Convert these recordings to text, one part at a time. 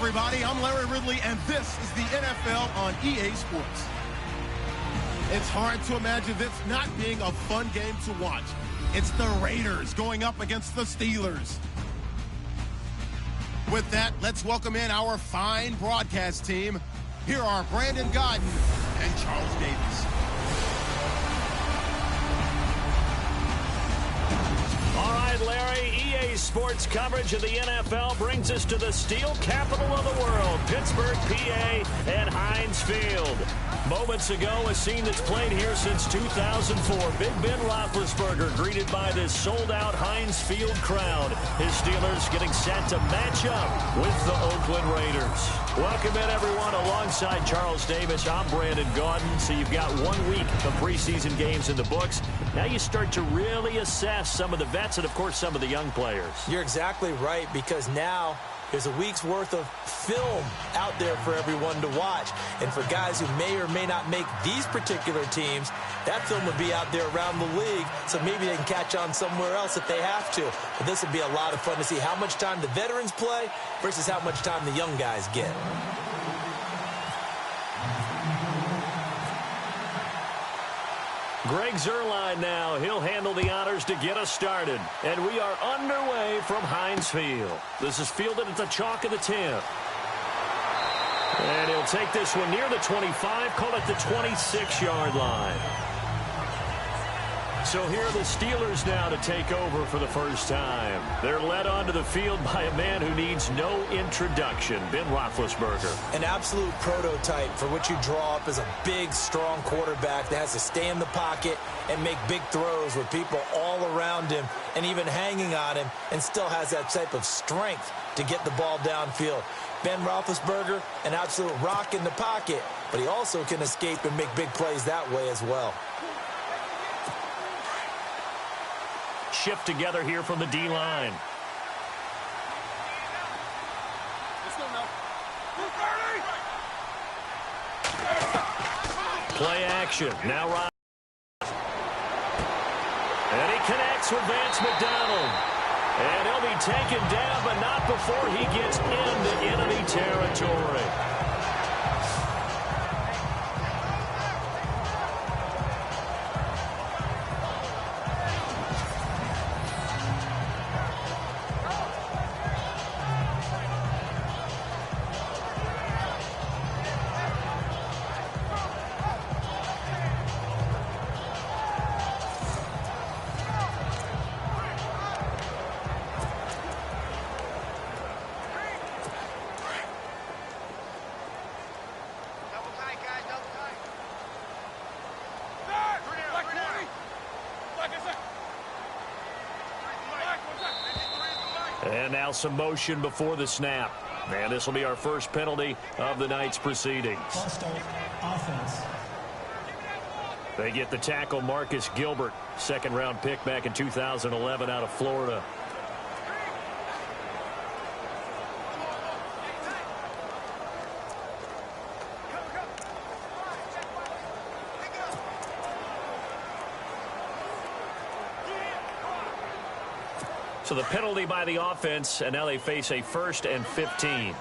everybody. I'm Larry Ridley, and this is the NFL on EA Sports. It's hard to imagine this not being a fun game to watch. It's the Raiders going up against the Steelers. With that, let's welcome in our fine broadcast team. Here are Brandon Godden and Charles Davis. All right, Larry, EA Sports coverage of the NFL brings us to the steel capital of the world, Pittsburgh, PA, and Heinz Field. Moments ago, a scene that's played here since 2004. Big Ben Roethlisberger greeted by this sold-out Heinz Field crowd. His Steelers getting set to match up with the Oakland Raiders. Welcome in, everyone. Alongside Charles Davis, I'm Brandon Gaudin. So you've got 1 week of preseason games in the books. Now you start to really assess some of the vets and, of course, some of the young players. You're exactly right, because now there's a week's worth of film out there for everyone to watch. And for guys who may or may not make these particular teams, that film would be out there around the league, so maybe they can catch on somewhere else if they have to. But this would be a lot of fun to see how much time the veterans play versus how much time the young guys get. Greg Zuerlein now. He'll handle the honors to get us started. And we are underway from Heinz Field. This is fielded at the chalk of the 10. And he'll take this one near the 25, call it the 26-yard line. So here are the Steelers now to take over for the first time. They're led onto the field by a man who needs no introduction, Ben Roethlisberger. An absolute prototype for what you draw up as a big, strong quarterback that has to stay in the pocket and make big throws with people all around him and even hanging on him, and still has that type of strength to get the ball downfield. Ben Roethlisberger, an absolute rock in the pocket, but he also can escape and make big plays that way as well. Shift together here from the D-line. Play action. Now Ryan. And he connects with Vance McDonald. And he'll be taken down, but not before he gets into enemy territory. And now some motion before the snap. And this will be our first penalty of the night's proceedings. Offense. They get the tackle, Marcus Gilbert, second-round pick back in 2011 out of Florida. So the penalty by the offense, and now they face a 1st and 15.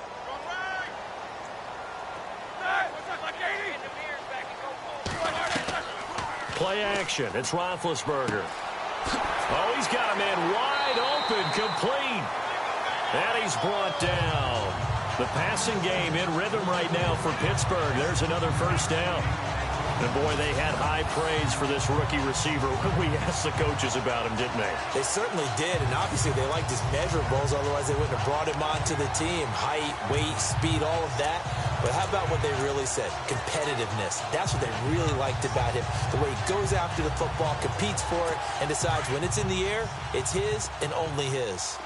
Play action. It's Roethlisberger. Oh, he's got a man wide open, complete. And he's brought down. The passing game in rhythm right now for Pittsburgh. There's another first down. And, boy, they had high praise for this rookie receiver when we asked the coaches about him, didn't they? They certainly did, and obviously they liked his measurables, otherwise they wouldn't have brought him onto the team. Height, weight, speed, all of that. But how about what they really said? Competitiveness. That's what they really liked about him. The way he goes after the football, competes for it, and decides when it's in the air, it's his and only his.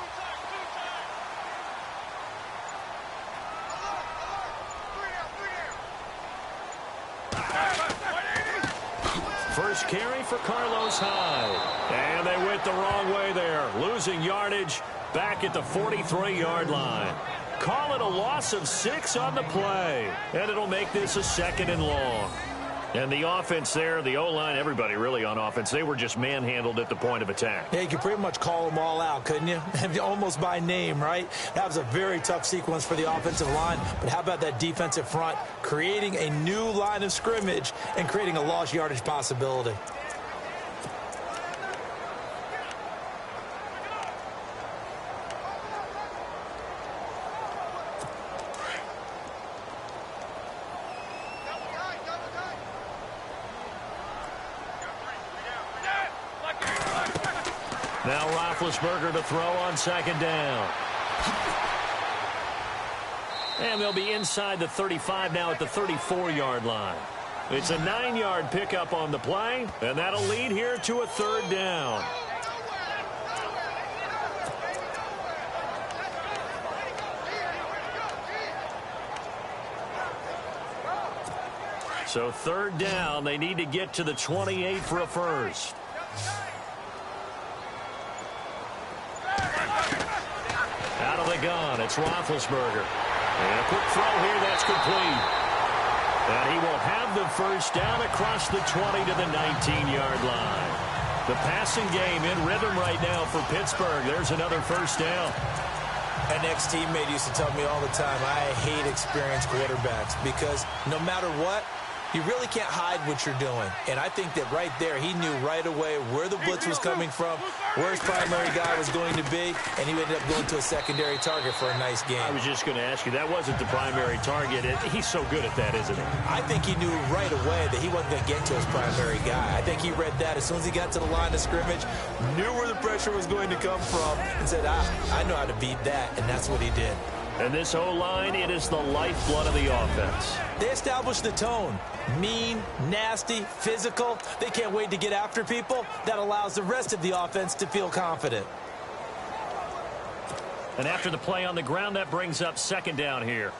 First carry for Carlos Hyde. And they went the wrong way there. Losing yardage back at the 43-yard line. Call it a loss of 6 on the play. And it'll make this a 2nd and long. And the offense there, the O-line, everybody really on offense, they were just manhandled at the point of attack. Yeah, you could pretty much call them all out, couldn't you? Almost by name, right? That was a very tough sequence for the offensive line. But how about that defensive front creating a new line of scrimmage and creating a lost yardage possibility? Now Roethlisberger to throw on second down. And they'll be inside the 35 now at the 34-yard line. It's a 9-yard pickup on the play, and that'll lead here to a third down. So third down, they need to get to the 28 for a first. Out of the gun, it's Roethlisberger. And a quick throw here, that's complete. And he will have the first down across the 20 to the 19-yard line. The passing game in rhythm right now for Pittsburgh. There's another first down. An ex-teammate used to tell me all the time, I hate experienced quarterbacks because no matter what, you really can't hide what you're doing. And I think that right there, he knew right away where the blitz was coming from, where his primary guy was going to be, and he ended up going to a secondary target for a nice game. I was just going to ask you, that wasn't the primary target. He's so good at that, isn't he? I think he knew right away that he wasn't going to get to his primary guy. I think he read that as soon as he got to the line of scrimmage, knew where the pressure was going to come from, and said, I know how to beat that, and that's what he did. And this O-line, it is the lifeblood of the offense. They established the tone. Mean, nasty, physical. They can't wait to get after people. That allows the rest of the offense to feel confident. And after the play on the ground, that brings up second down here.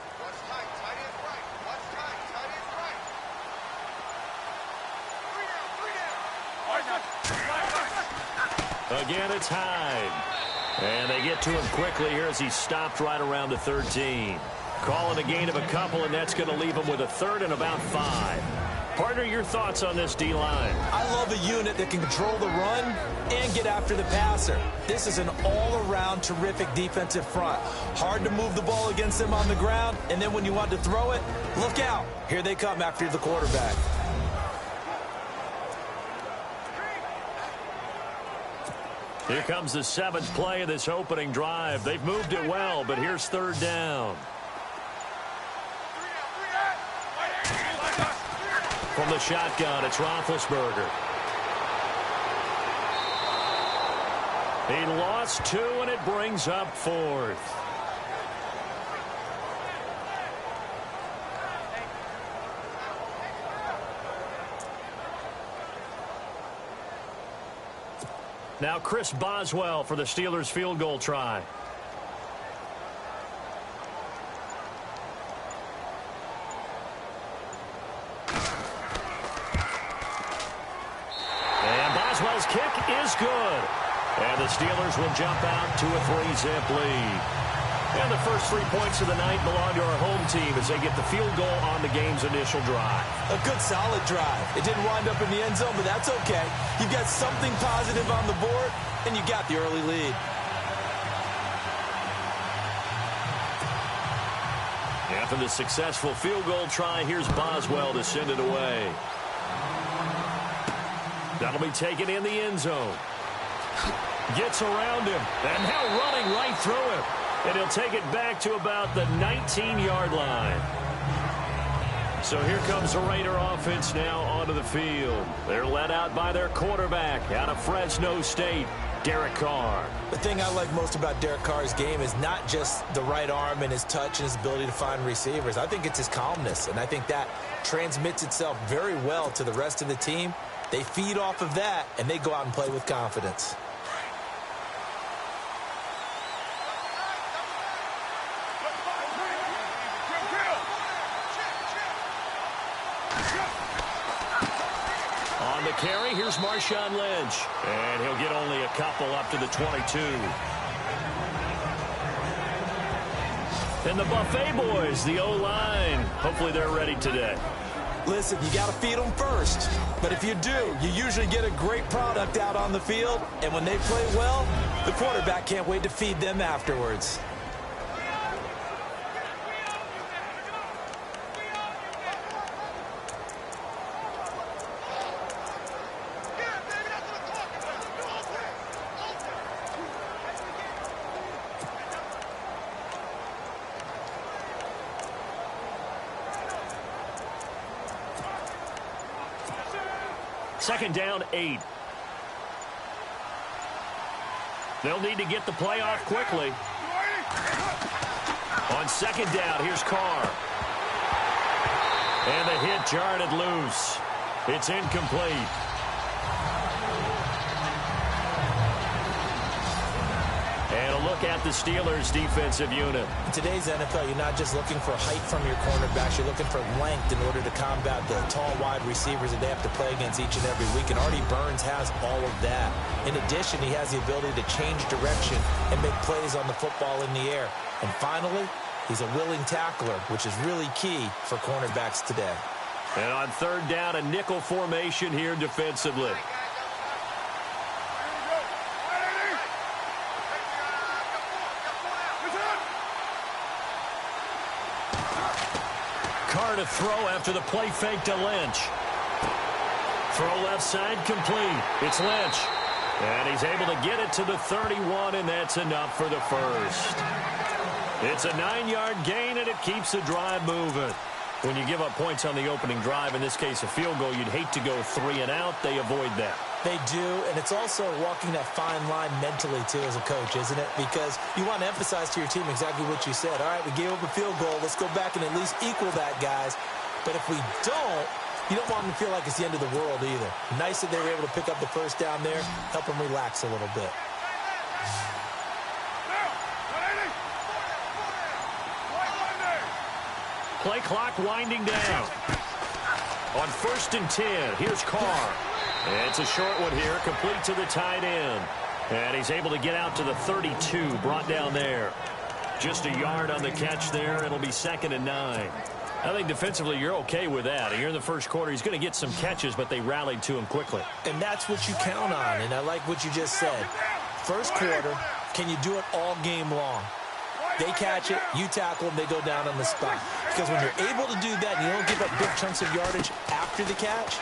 Again, it's Hyde. And they get to him quickly here as he's stopped right around the 13. Calling a gain of a couple, and that's going to leave him with a third and about 5. Partner, your thoughts on this D-line? I love a unit that can control the run and get after the passer. This is an all-around terrific defensive front. Hard to move the ball against them on the ground, and then when you want to throw it, look out. Here they come after the quarterback. Here comes the 7th play of this opening drive. They've moved it well, but here's third down. From the shotgun, it's Roethlisberger. He lost 2, and it brings up 4th. Now Chris Boswell for the Steelers field goal try. And Boswell's kick is good. And the Steelers will jump out to a 3-zip lead. And the first 3 points of the night belong to our home team as they get the field goal on the game's initial drive. A good, solid drive. It didn't wind up in the end zone, but that's okay. You've got something positive on the board, and you got the early lead. After the successful field goal try, here's Boswell to send it away. That'll be taken in the end zone. Gets around him, and now running right through him. And he'll take it back to about the 19-yard line. So here comes the Raider offense now onto the field. They're led out by their quarterback out of Fresno State, Derek Carr. The thing I like most about Derek Carr's game is not just the right arm and his touch and his ability to find receivers. I think it's his calmness, and I think that transmits itself very well to the rest of the team. They feed off of that, and they go out and play with confidence. On the carry, here's Marshawn Lynch. And he'll get only a couple up to the 22. And the Buffet boys, the O-line, hopefully they're ready today. Listen, you got to feed them first. But if you do, you usually get a great product out on the field. And when they play well, the quarterback can't wait to feed them afterwards. Second down, 8. They'll need to get the play off quickly. On second down, here's Carr. And the hit jarred it loose. It's incomplete. And a look at the Steelers' defensive unit. In today's NFL, you're not just looking for height from your cornerbacks. You're looking for length in order to combat the tall, wide receivers that they have to play against each and every week. And Artie Burns has all of that. In addition, he has the ability to change direction and make plays on the football in the air. And finally, he's a willing tackler, which is really key for cornerbacks today. And on third down, a nickel formation here defensively. Carr to throw after the play fake to Lynch. Throw left side complete. It's Lynch. And he's able to get it to the 31, and that's enough for the first. It's a 9-yard gain, and it keeps the drive moving. When you give up points on the opening drive, in this case a field goal, you'd hate to go 3 and out. They avoid that. They do, and it's also walking that fine line mentally, too, as a coach, isn't it? Because you want to emphasize to your team exactly what you said. All right, we gave up a field goal. Let's go back and at least equal that, guys. But if we don't, you don't want them to feel like it's the end of the world either. Nice that they were able to pick up the first down there, help them relax a little bit. Play clock winding down. On 1st and 10, here's Carr. It's a short one here, complete to the tight end. And he's able to get out to the 32, brought down there. Just a yard on the catch there. It'll be 2nd and 9. I think defensively you're okay with that. Here in the first quarter, he's going to get some catches, but they rallied to him quickly. And that's what you count on, and I like what you just said. First quarter, can you do it all game long? They catch it, you tackle them, they go down on the spot. Because when you're able to do that and you don't give up big chunks of yardage after the catch,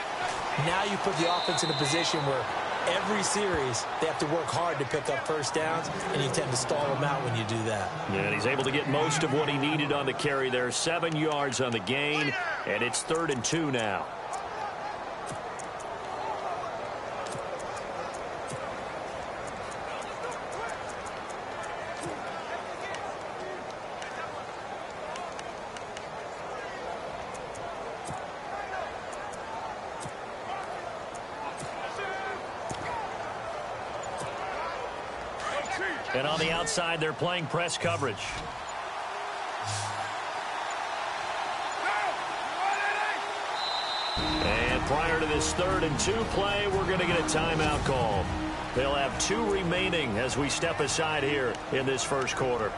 now you put the offense in a position where every series they have to work hard to pick up first downs, and you tend to stall them out when you do that. Yeah, and he's able to get most of what he needed on the carry there. 7 yards on the gain, and it's 3rd and 2 now. And on the outside, they're playing press coverage. And prior to this 3rd and 2 play, we're going to get a timeout call. They'll have 2 remaining as we step aside here in this first quarter.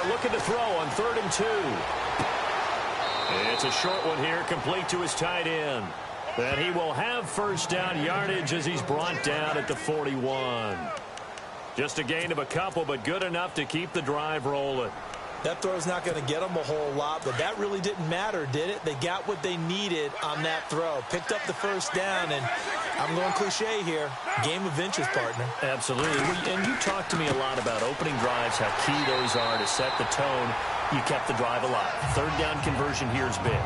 Looking to throw on 3rd and 2. It's a short one here, complete to his tight end. And he will have first down yardage as he's brought down at the 41. Just a gain of a couple, but good enough to keep the drive rolling. That throw's not going to get them a whole lot, but that really didn't matter, did it? They got what they needed on that throw. Picked up the first down, and I'm going cliche here. Game of inches, partner. Absolutely. And you talked to me a lot about opening drives, how key those are to set the tone. You kept the drive alive. 3rd down conversion here is big.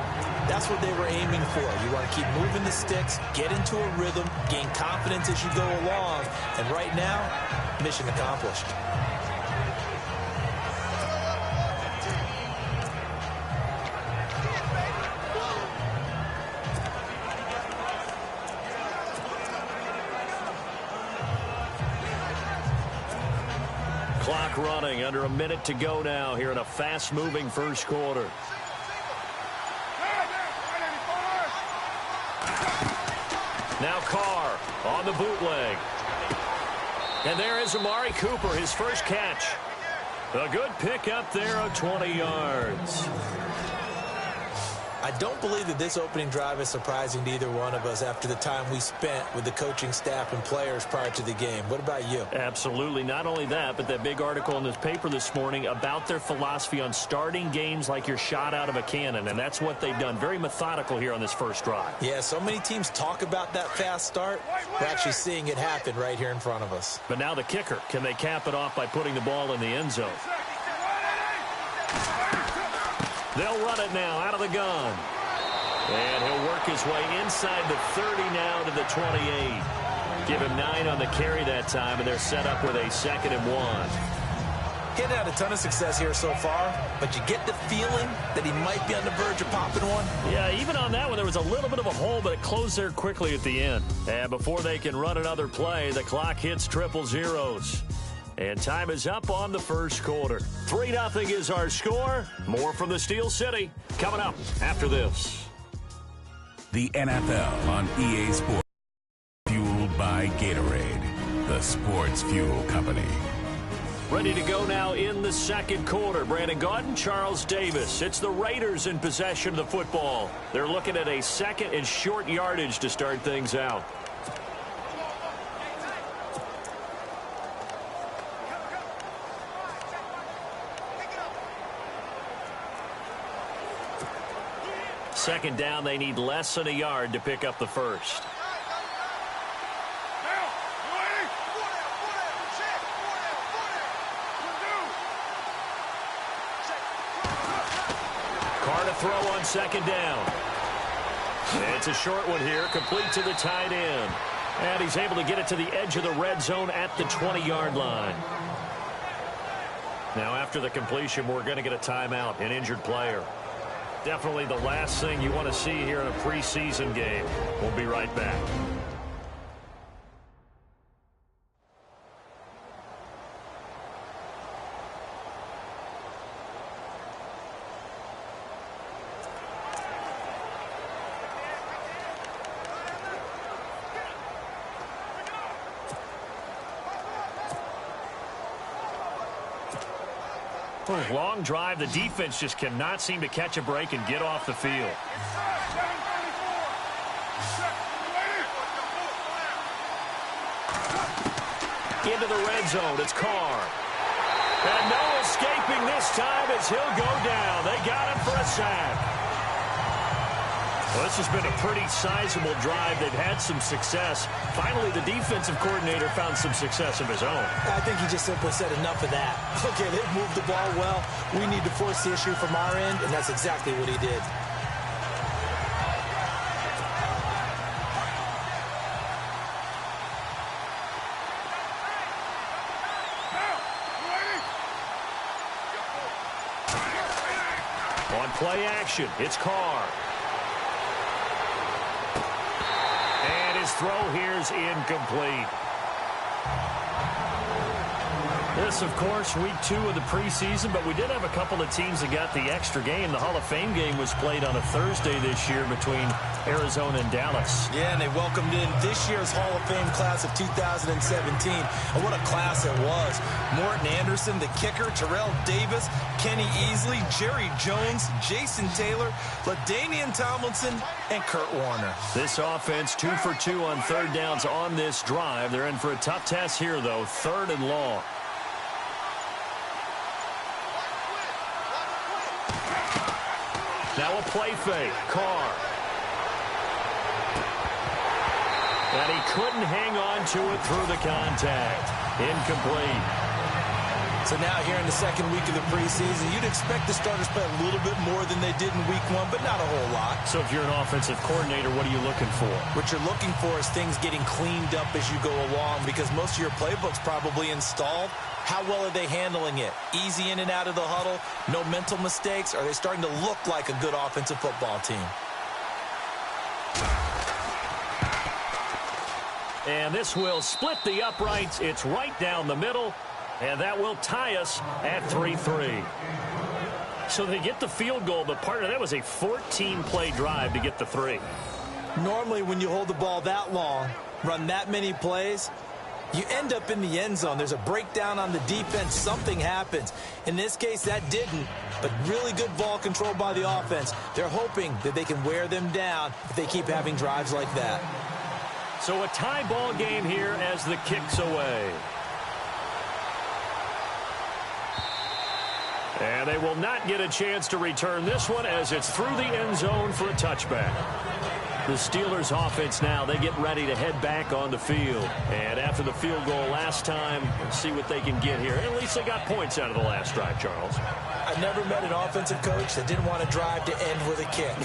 That's what they were aiming for. You want to keep moving the sticks, get into a rhythm, gain confidence as you go along. And right now, mission accomplished. Clock clock running. Under a minute to go now here in a fast-moving first quarter. Now Carr on the bootleg. And there is Amari Cooper, his first catch. A good pick up there of 20 yards. I don't believe that this opening drive is surprising to either one of us after the time we spent with the coaching staff and players prior to the game. What about you? Absolutely. Not only that, but that big article in this paper this morning about their philosophy on starting games like you're shot out of a cannon, and that's what they've done. Very methodical here on this first drive. Yeah, so many teams talk about that fast start. We're actually seeing it happen right here in front of us. But now the kicker. Can they cap it off by putting the ball in the end zone? They'll run it now out of the gun. And he'll work his way inside the 30 now to the 28. Give him 9 on the carry that time, and they're set up with a 2nd and 1. He hadn't had a ton of success here so far, but you get the feeling that he might be on the verge of popping one. Yeah, even on that one, there was a little bit of a hole, but it closed there quickly at the end. And before they can run another play, the clock hits triple zeros. And time is up on the first quarter. 3-0 is our score. More from the Steel City coming up after this. The NFL on EA Sports. Fueled by Gatorade, the sports fuel company. Ready to go now in the second quarter. Brandon Gaudin, Charles Davis. It's the Raiders in possession of the football. They're looking at a 2nd and short yardage to start things out. Second down, they need less than a yard to pick up the first. Carr to throw on 2nd down. It's a short one here, complete to the tight end. And he's able to get it to the edge of the red zone at the 20-yard line. Now after the completion, we're going to get a timeout, an injured player. Definitely the last thing you want to see here in a preseason game. We'll be right back. Long drive. The defense just cannot seem to catch a break and get off the field. Into the red zone. It's Carr. And no escaping this time as he'll go down. They got him for a sack. Well, this has been a pretty sizable drive. They've had some success. Finally, the defensive coordinator found some success of his own. I think he just simply said enough of that. Okay, they've moved the ball well. We need to force the issue from our end, and that's exactly what he did. On play action, it's Carr. Throw here's incomplete. This, of course, week 2 of the preseason, but we did have a couple of teams that got the extra game. The Hall of Fame game was played on a Thursday this year between Arizona and Dallas. Yeah, and they welcomed in this year's Hall of Fame class of 2017. And what a class it was. Morton Anderson, the kicker, Terrell Davis, Kenny Easley, Jerry Jones, Jason Taylor, LaDainian Tomlinson, and Kurt Warner. This offense 2 for 2 on 3rd downs on this drive. They're in for a tough test here, though. 3rd and long. Now a play fake. Carr. And he couldn't hang on to it through the contact. Incomplete. So now here in the second week of the preseason, you'd expect the starters play a little bit more than they did in week 1, but not a whole lot. So if you're an offensive coordinator, what are you looking for? What you're looking for is things getting cleaned up as you go along, because most of your playbook's probably installed. How well are they handling it? Easy in and out of the huddle? No mental mistakes? Are they starting to look like a good offensive football team? And this will split the uprights. It's right down the middle. And that will tie us at 3-3. So they get the field goal, but part of that was a 14-play drive to get the 3. Normally, when you hold the ball that long, run that many plays, you end up in the end zone. There's a breakdown on the defense. Something happens. In this case, that didn't, but really good ball control by the offense. They're hoping that they can wear them down if they keep having drives like that. So a tie ball game here as the kick's away. And they will not get a chance to return this one as it's through the end zone for a touchback. The Steelers offense now, they get ready to head back on the field. And after the field goal last time, let's see what they can get here. At least they got points out of the last drive, Charles. I've never met an offensive coach that didn't want to drive to end with a kick.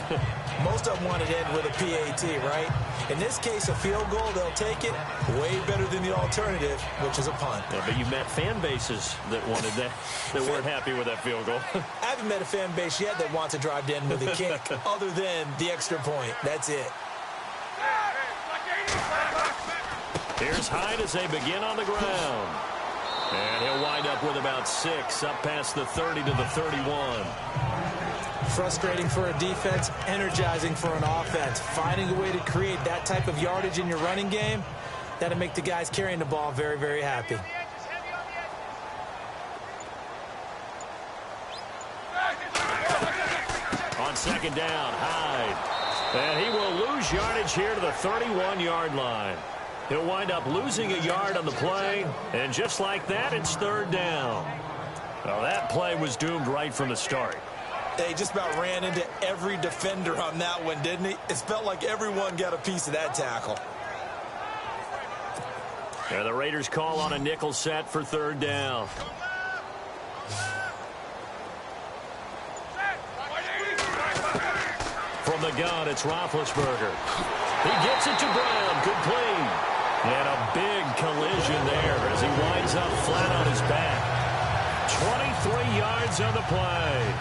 Most of them wanted to end with a PAT, right? In this case, a field goal, they'll take it way better than the alternative, which is a punt. Yeah, but you met fan bases that wanted that, that weren't happy with that field goal. I haven't met a fan base yet that wants to drive to end with a kick other than the extra point. That's it. Here's Hyde as they begin on the ground. And he'll wind up with about 6, up past the 30 to the 31. Frustrating for a defense, energizing for an offense. Finding a way to create that type of yardage in your running game, that'll make the guys carrying the ball very, very happy. On second down, Hyde. And he will lose yardage here to the 31-yard line. He'll wind up losing a yard on the play, and just like that, it's third down. Well, that play was doomed right from the start. They just about ran into every defender on that one, didn't he? It felt like everyone got a piece of that tackle. And the Raiders call on a nickel set for third down. From the gun, it's Roethlisberger. He gets it to Brown. Good play. And a big collision there as he winds up flat on his back. 23 yards on the play.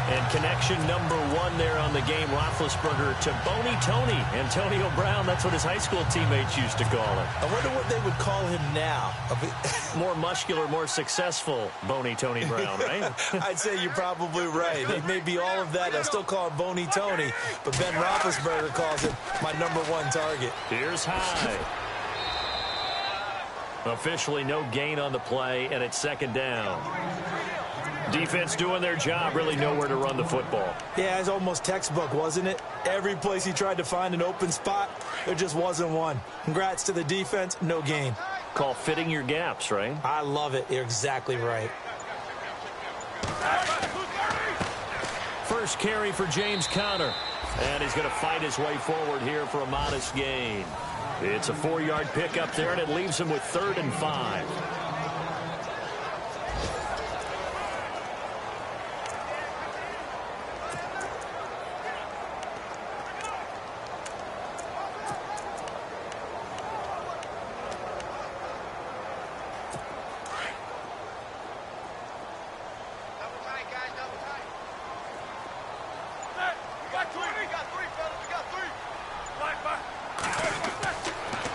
And connection number 1 there on the game, Roethlisberger to Boney Tony. Antonio Brown, that's what his high school teammates used to call him. I wonder what they would call him now. More muscular, more successful Boney Tony Brown, right? I'd say you're probably right. It may be all of that. I still call him Boney Tony, but Ben Roethlisberger calls him my number 1 target. Here's Hyde. Officially no gain on the play, and it's second down. Defense doing their job, really nowhere to run the football. Yeah, it's almost textbook, wasn't it? Every place he tried to find an open spot, there just wasn't one. Congrats to the defense, no gain. Call fitting your gaps, right? I love it. You're exactly right. First carry for James Conner. And he's going to fight his way forward here for a modest gain. It's a 4-yard pickup there, and it leaves him with 3rd and 5.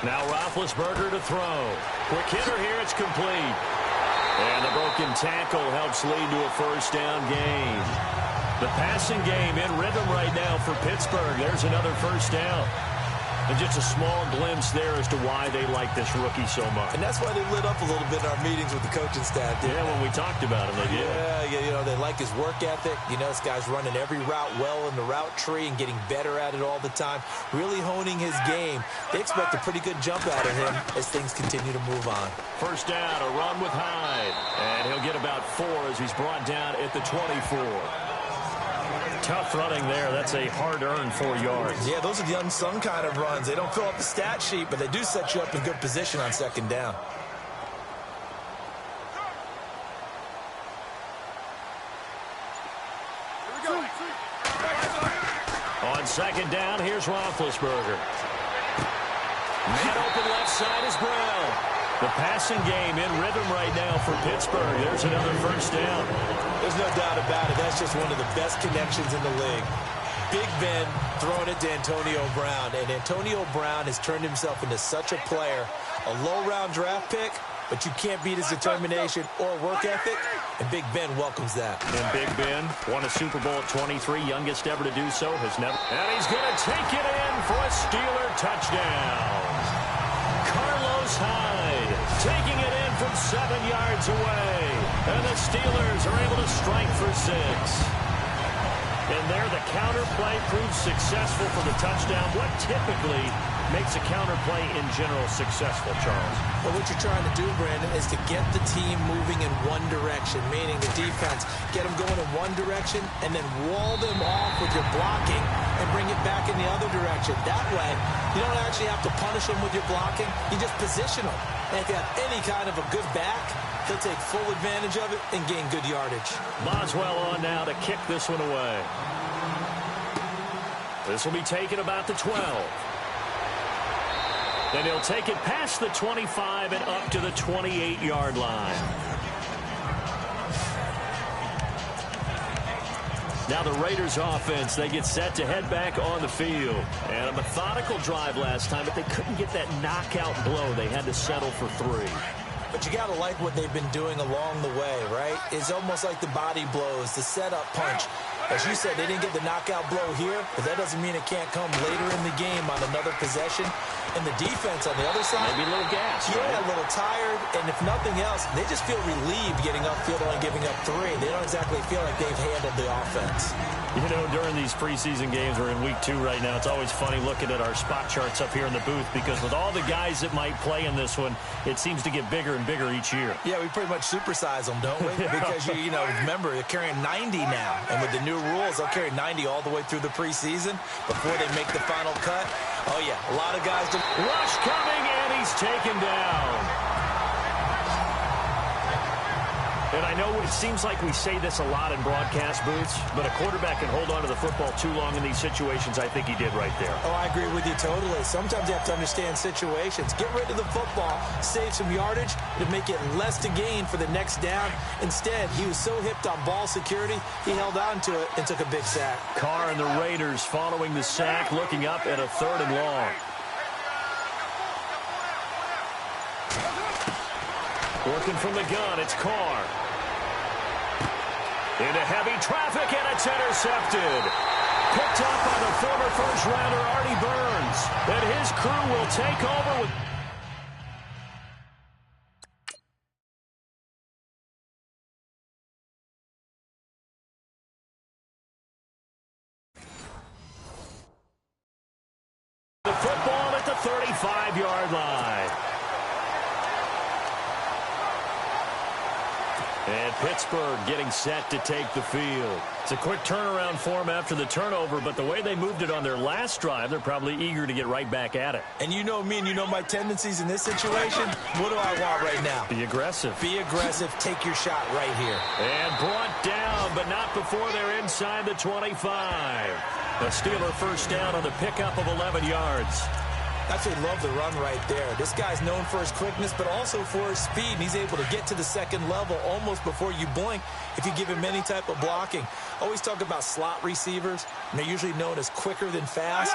Now Roethlisberger to throw. Quick hitter here, it's complete. And the broken tackle helps lead to a first down gain. The passing game in rhythm right now for Pittsburgh. There's another first down. And just a small glimpse there as to why they like this rookie so much. And that's why they lit up a little bit in our meetings with the coaching staff. Yeah, when we talked about him, they did. Yeah, you know, they like his work ethic. You know, this guy's running every route well in the route tree and getting better at it all the time. Really honing his game. They expect a pretty good jump out of him as things continue to move on. First down, a run with Hyde. And he'll get about 4 as he's brought down at the 24. Tough running there. That's a hard-earned 4 yards. Yeah, those are the unsung kind of runs. They don't fill up the stat sheet, but they do set you up in good position on second down. On second down, here's Roethlisberger. Man open left side is Brown. The passing game in rhythm right now for Pittsburgh. There's another first down. There's no doubt about it. That's just one of the best connections in the league. Big Ben throwing it to Antonio Brown. And Antonio Brown has turned himself into such a player. A low-round draft pick, but you can't beat his determination or work ethic, and Big Ben welcomes that. And Big Ben won a Super Bowl at 23, youngest ever to do so, has never. And he's going to take it in for a Steeler touchdown. Carlos Hyde taking it in from 7 yards away. And the Steelers are able to strike for 6. And there the counter play proves successful for the touchdown. What typically makes a counter play in general successful, Charles? Well, what you're trying to do, Brandon, is to get the team moving in one direction, meaning the defense, get them going in one direction and then wall them off with your blocking and bring it back in the other direction. That way, you don't actually have to punish them with your blocking. You just position them. And if you have any kind of a good back, they'll take full advantage of it and gain good yardage. Boswell on now to kick this one away. This will be taken about the 12. Then he'll take it past the 25 and up to the 28-yard line. Now the Raiders offense, they get set to head back on the field. And a methodical drive last time, but they couldn't get that knockout blow. They had to settle for 3. But you got to like what they've been doing along the way, right? It's almost like the body blows, the setup punch. As you said, they didn't get the knockout blow here, but that doesn't mean it can't come later in the game on another possession. And the defense on the other side, maybe a little gas. Yeah, right? A little tired. And if nothing else, they just feel relieved getting upfield, only giving up 3. They don't exactly feel like they've handled the offense. You know, during these preseason games, we're in week 2 right now, it's always funny looking at our spot charts up here in the booth because with all the guys that might play in this one, it seems to get bigger and bigger each year. Yeah, we pretty much supersize them, don't we? Because, you know, remember, they're carrying 90 now. And with the new rules, they'll carry 90 all the way through the preseason before they make the final cut. Oh, yeah, a lot of guys do. Rush coming, and he's taken down. And I know it seems like we say this a lot in broadcast booths, but a quarterback can hold on to the football too long in these situations. I think he did right there. Oh, I agree with you totally. Sometimes you have to understand situations. Get rid of the football, save some yardage to make it less to gain for the next down. Instead, he was so hipped on ball security, he held on to it and took a big sack. Carr and the Raiders following the sack, looking up at a 3rd and long. Working from the gun, it's Carr. Into heavy traffic, and it's intercepted. Picked up by the former first-rounder Artie Burns. And his crew will take over with... the football at the 35-yard line. And Pittsburgh getting set to take the field. It's a quick turnaround for them after the turnover, but the way they moved it on their last drive, they're probably eager to get right back at it. And you know me and you know my tendencies in this situation. What do I want right now? Be aggressive. Be aggressive. Take your shot right here. And brought down, but not before they're inside the 25. A Steeler first down on the pickup of 11 yards. Absolutely love the run right there. This guy's known for his quickness, but also for his speed. And he's able to get to the second level almost before you blink if you give him any type of blocking. Always talk about slot receivers, and they're usually known as quicker than fast.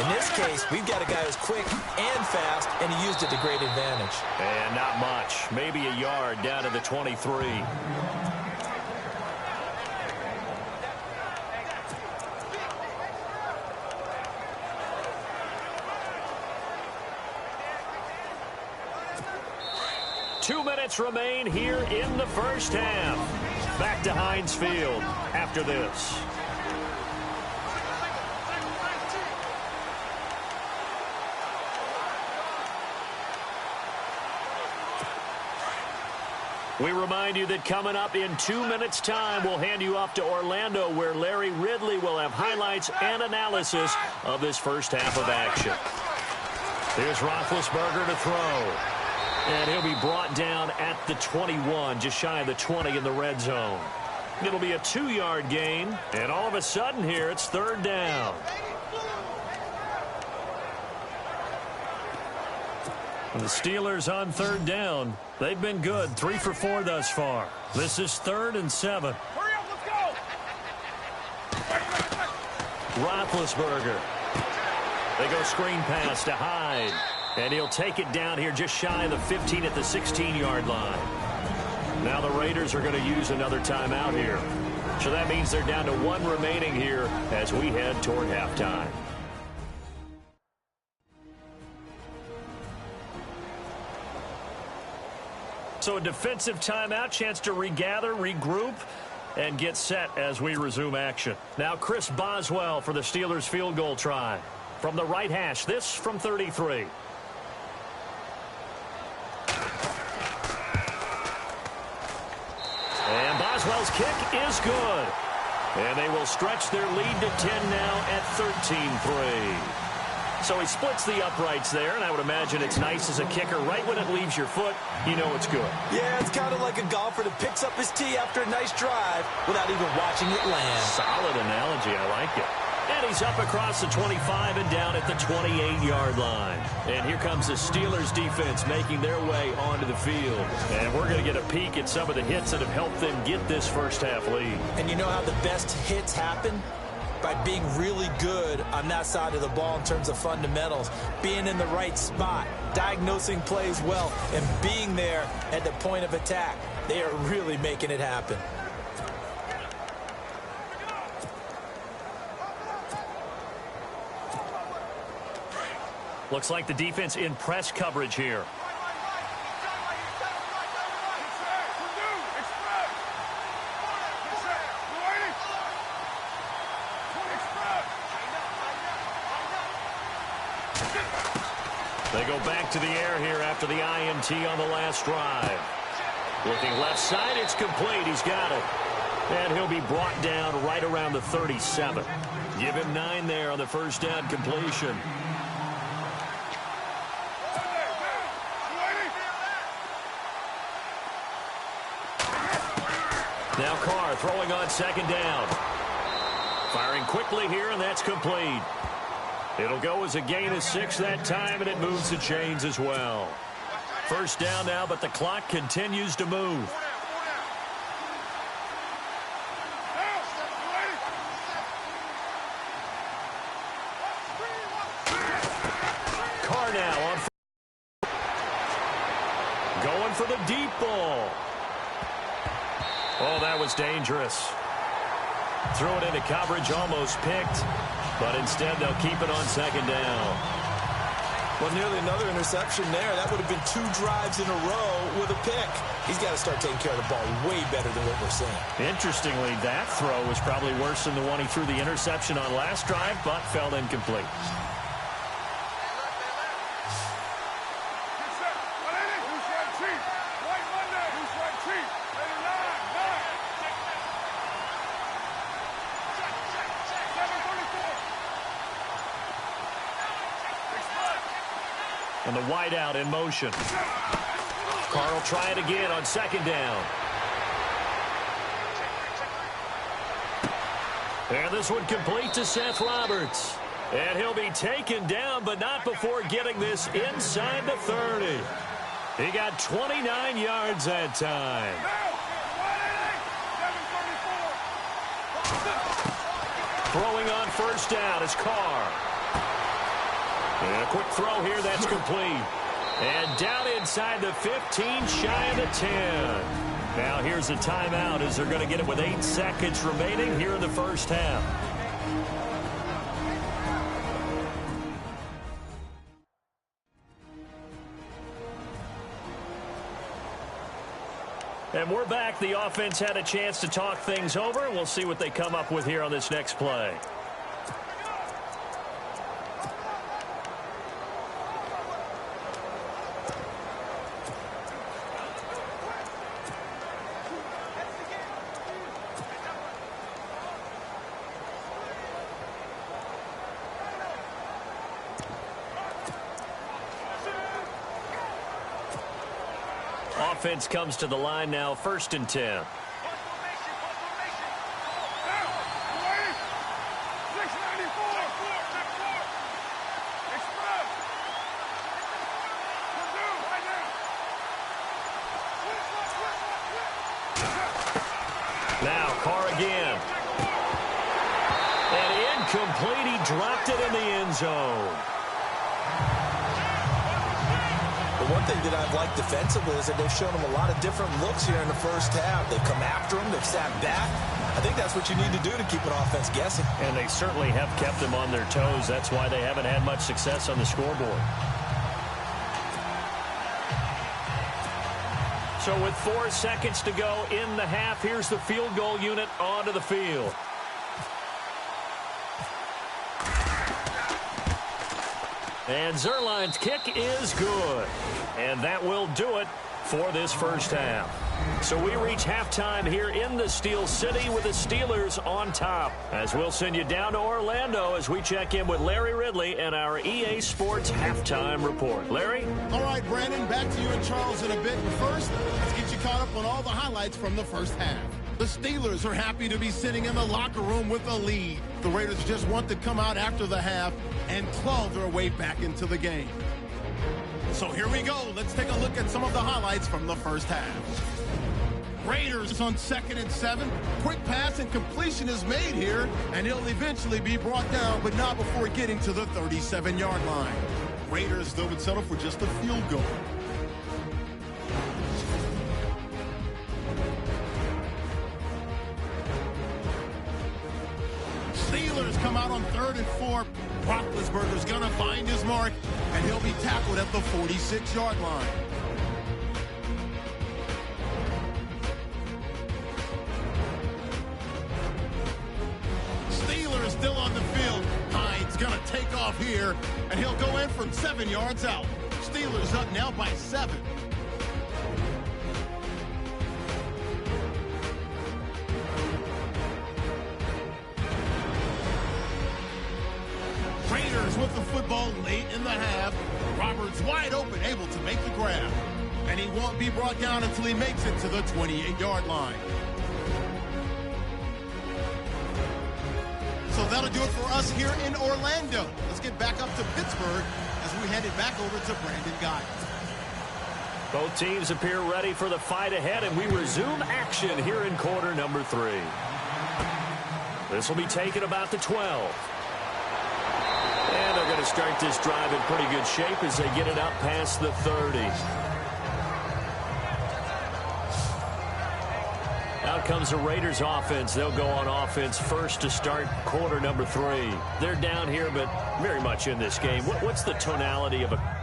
In this case, we've got a guy who's quick and fast, and he used it to great advantage. And not much. Maybe a yard down to the 23. 2 minutes remain here in the first half. Back to Heinz Field after this. We remind you that coming up in 2 minutes' time, we'll hand you off to Orlando, where Larry Ridley will have highlights and analysis of this first half of action. Here's Roethlisberger to throw. And he'll be brought down at the 21, just shy of the 20 in the red zone. It'll be a 2-yard gain, and all of a sudden here, it's 3rd down. And the Steelers on 3rd down. They've been good, 3 for 4 thus far. This is 3rd and 7. Hurry up, let's go! Roethlisberger. They go screen pass to Hyde. And he'll take it down here just shy of the 15 at the 16-yard line. Now the Raiders are going to use another timeout here. So that means they're down to one remaining here as we head toward halftime. So a defensive timeout, chance to regather, regroup, and get set as we resume action. Now Chris Boswell for the Steelers field goal try. From the right hash, this from 33. And Boswell's kick is good. And they will stretch their lead to 10 now at 13-3. So he splits the uprights there, and I would imagine it's nice as a kicker. Right when it leaves your foot, you know it's good. Yeah, it's kind of like a golfer that picks up his tee after a nice drive without even watching it land. Solid analogy. I like it. And he's up across the 25 and down at the 28-yard line. And here comes the Steelers defense making their way onto the field. And we're going to get a peek at some of the hits that have helped them get this first-half lead. And you know how the best hits happen? By being really good on that side of the ball in terms of fundamentals, being in the right spot, diagnosing plays well, and being there at the point of attack. They are really making it happen. Looks like the defense in press coverage here. They go back to the air here after the INT on the last drive. Looking left side, it's complete. He's got it. And he'll be brought down right around the 37. Give him 9 there on the first down completion. Now Carr throwing on second down. Firing quickly here, and that's complete. It'll go as a gain of 6 that time, and it moves the chains as well. First down now, but the clock continues to move. Carr now on. Going for the deep ball. Oh, that was dangerous. Threw it into coverage, almost picked. But instead, they'll keep it on second down. Well, nearly another interception there. That would have been 2 drives in a row with a pick. He's got to start taking care of the ball way better than what we're seeing. Interestingly, that throw was probably worse than the one he threw the interception on last drive, but fell incomplete. And the wideout in motion. Carr will try it again on second down. And this one complete to Seth Roberts. And he'll be taken down, but not before getting this inside the 30. He got 29 yards that time. Throwing on first down is Carr. And a quick throw here, that's complete. And down inside the 15, shy of the 10. Now here's a timeout as they're going to get it with 8 seconds remaining here in the first half. And we're back. The offense had a chance to talk things over. We'll see what they come up with here on this next play. Offense comes to the line now, 1st and 10. Now Carr again. And incomplete. He dropped it in the end zone. one thing that I've liked defensively is that they've shown them a lot of different looks here in the first half. They've come after them. They've sat back. I think that's what you need to do to keep an offense guessing. And they certainly have kept them on their toes. That's why they haven't had much success on the scoreboard. So with 4 seconds to go in the half, here's the field goal unit onto the field. And Zerline's kick is good. And that will do it for this first half. So we reach halftime here in the Steel City with the Steelers on top. As we'll send you down to Orlando as we check in with Larry Ridley and our EA Sports halftime report. Larry? All right, Brandon, back to you and Charles in a bit. But first, let's get you caught up on all the highlights from the first half. The Steelers are happy to be sitting in the locker room with a lead. The Raiders just want to come out after the half and claw their way back into the game. So here we go. Let's take a look at some of the highlights from the first half. Raiders on 2nd and 7. Quick pass and completion is made here, and he'll eventually be brought down, but not before getting to the 37-yard line. Raiders, though, would settle for just a field goal. Steelers come out on 3rd and 4. Roethlisberger's going to find his mark, and he'll be tackled at the 46-yard line. Steelers still on the field. Hines going to take off here, and he'll go in from 7 yards out. Steelers up now by 7. Raiders with the football late in the half. Roberts wide open, able to make the grab. And he won't be brought down until he makes it to the 28-yard line. So that'll do it for us here in Orlando. Let's get back up to Pittsburgh as we headed back over to Brandon Guy. Both teams appear ready for the fight ahead, and we resume action here in quarter number 3. This will be taken about the 12. And they're going to start this drive in pretty good shape as they get it up past the 30. Out comes the Raiders offense. They'll go on offense first to start quarter number 3. They're down here, but very much in this game. What's the tonality of a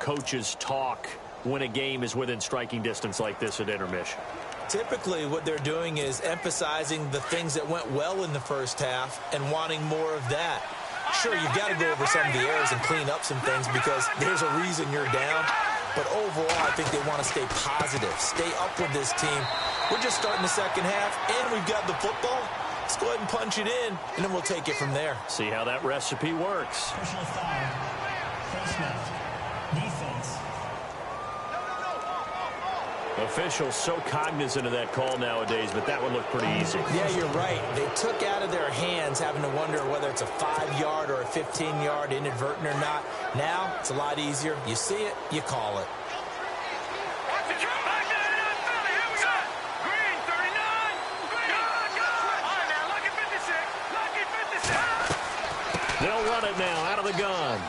coaches talk when a game is within striking distance like this at intermission? Typically, what they're doing is emphasizing the things that went well in the first half and wanting more of that. Sure, you've got to go over some of the errors and clean up some things because there's a reason you're down. But overall, I think they want to stay positive, stay up with this team. We're just starting the second half, and we've got the football. Let's go ahead and punch it in, and then we'll take it from there. See how that recipe works. Personal foul. Face mask. Defense. Officials so cognizant of that call nowadays, but that one looked pretty easy. Yeah, you're right. They took out of their hands having to wonder whether it's a 5-yard or a 15-yard inadvertent or not. Now, it's a lot easier. You see it, you call it. They'll run it now out of the gun.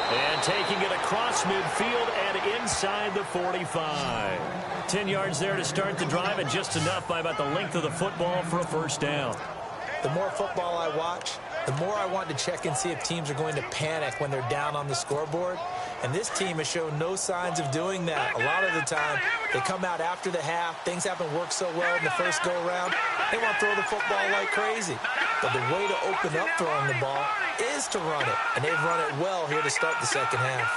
And taking it across midfield and inside the 45. 10 yards there to start the drive, and just enough by about the length of the football for a first down. The more football I watch, the more I want to check and see if teams are going to panic when they're down on the scoreboard. And this team has shown no signs of doing that. A lot of the time, they come out after the half. Things haven't worked so well in the first go-around. They want to throw the football like crazy. But the way to open up throwing the ball is to run it. And they've run it well here to start the second half.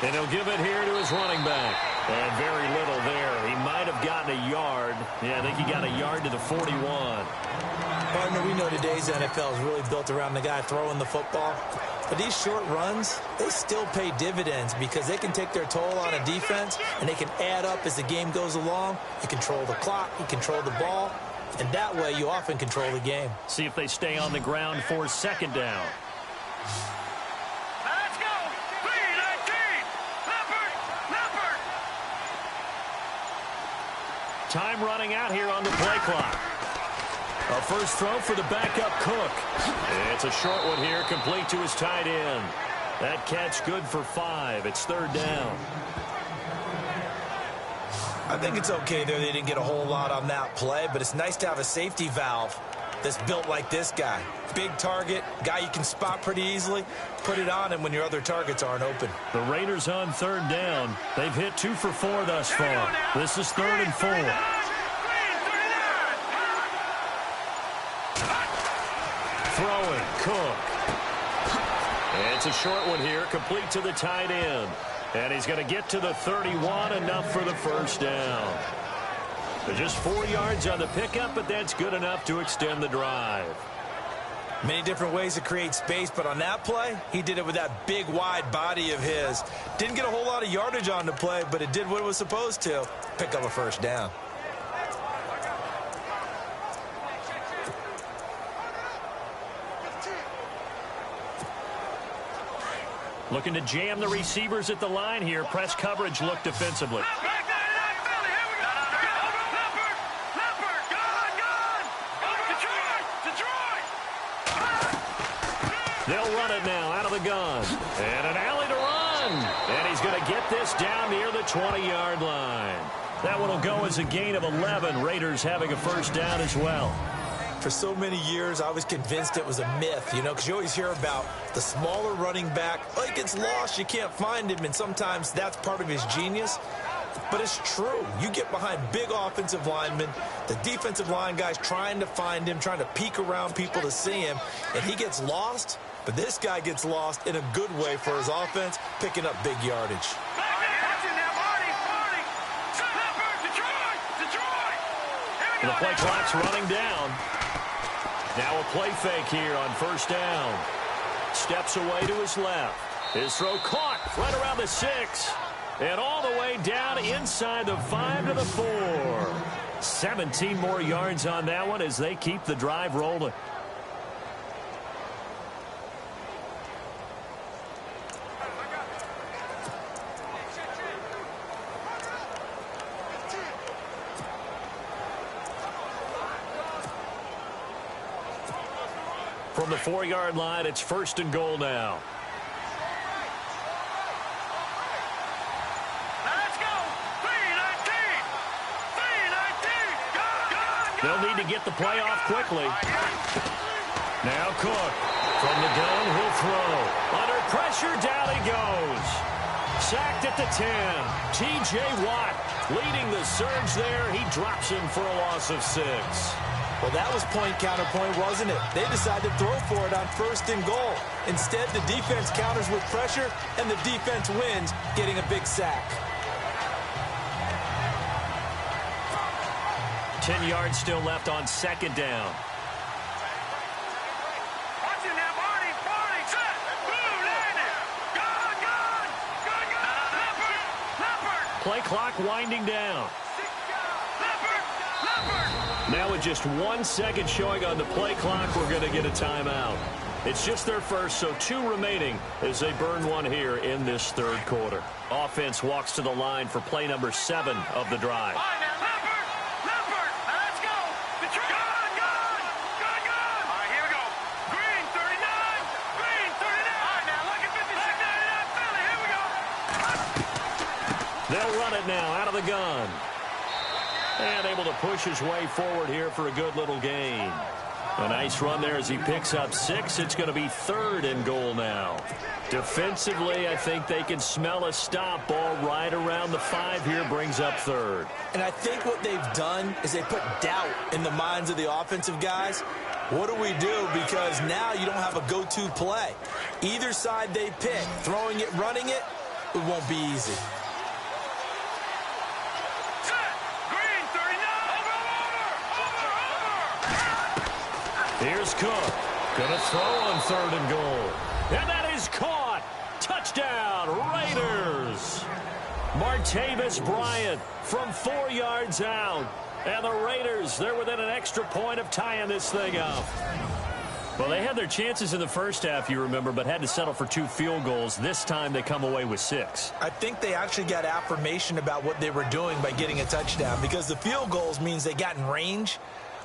And he'll give it here to his running back. And very little there. He might have gotten a yard. Yeah, I think he got a yard to the 41. Partner, we know today's NFL is really built around the guy throwing the football. But these short runs, they still pay dividends because they can take their toll on a defense, and they can add up as the game goes along. You control the clock, you control the ball, and that way you often control the game. See if they stay on the ground for second down. Let's go! 3-19! Leopard! Time running out here on the play clock. A first throw for the backup Cook. It's a short one here, complete to his tight end. That catch good for 5. It's third down. I think it's okay there. They didn't get a whole lot on that play, but it's nice to have a safety valve that's built like this guy. Big target, guy you can spot pretty easily. Put it on him when your other targets aren't open. The Raiders on third down. They've hit 2 for 4 thus far. This is 3rd and 4. Throwing, Cook. It's a short one here, complete to the tight end. And he's going to get to the 31, enough for the first down. Just 4 yards on the pickup, but that's good enough to extend the drive. Many different ways to create space, but on that play, he did it with that big, wide body of his. Didn't get a whole lot of yardage on the play, but it did what it was supposed to. Pick up a first down. Looking to jam the receivers at the line here. Press coverage look defensively. They'll run it now out of the gun. And an alley to run. And he's going to get this down near the 20-yard line. That one will go as a gain of 11. Raiders having a first down as well. For so many years, I was convinced it was a myth, you know, because you always hear about the smaller running back. Oh, he gets lost, you can't find him, and sometimes that's part of his genius. But it's true. You get behind big offensive linemen, the defensive line guys trying to find him, trying to peek around people to see him, and he gets lost. But this guy gets lost in a good way for his offense, picking up big yardage. And the play clock's running down. Now a play fake here on first down. Steps away to his left. His throw caught right around the 6. And all the way down inside the 5 to the 4. 17 more yards on that one as they keep the drive rolling. From the 4-yard line, it's 1st and goal now. Let's go! 3-19! They'll need to get the play off quickly. Now Cook From the gun, he'll throw. Under pressure, down he goes. Sacked at the 10. T.J. Watt leading the surge there. He drops him for a loss of 6. Well, that was point-counterpoint, wasn't it? They decided to throw for it on 1st and goal. Instead, the defense counters with pressure, and the defense wins, getting a big sack. 10 yards still left on 2nd down. Watch it now, Barney, set, boom, landed. Gone. Leopard. Play clock winding down. Leopard. Now with just 1 second showing on the play clock, we're going to get a timeout. It's just their first, so 2 remaining as they burn one here in this 3rd quarter. Offense walks to the line for play number 7 of the drive. All right, now, Leopard. Now, let's go. The gone. All right, here we go. Green, 39. All right, now, look at 56. 99 Philly. Here we go. They'll run it now out of the gun. And able to push his way forward here for a good little gain. A nice run there as he picks up 6. It's going to be 3rd and goal now. Defensively, I think they can smell a stop. Ball right around the 5 here, brings up 3rd. And I think what they've done is they put doubt in the minds of the offensive guys. What do we do? Because now you don't have a go-to play. Either side they pick, throwing it, running it, it won't be easy. Here's Cook. Gonna throw on 3rd and goal. And that is caught. Touchdown, Raiders. Martavis Bryant from 4 yards out. And the Raiders, they're within an extra point of tying this thing up. Well, they had their chances in the first half, you remember, but had to settle for 2 field goals. This time they come away with 6. I think they actually got affirmation about what they were doing by getting a touchdown, because the field goals means they got in range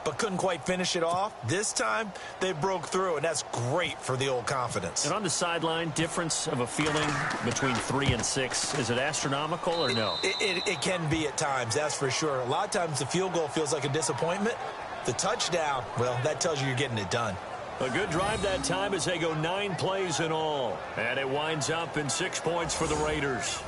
but couldn't quite finish it off. This time, they broke through, and that's great for the old confidence. And on the sideline, difference of a feeling between 3 and 6, is it astronomical or no? It can be at times, that's for sure. A lot of times the field goal feels like a disappointment. The touchdown, well, that tells you you're getting it done. A good drive that time as they go 9 plays in all. And it winds up in 6 points for the Raiders.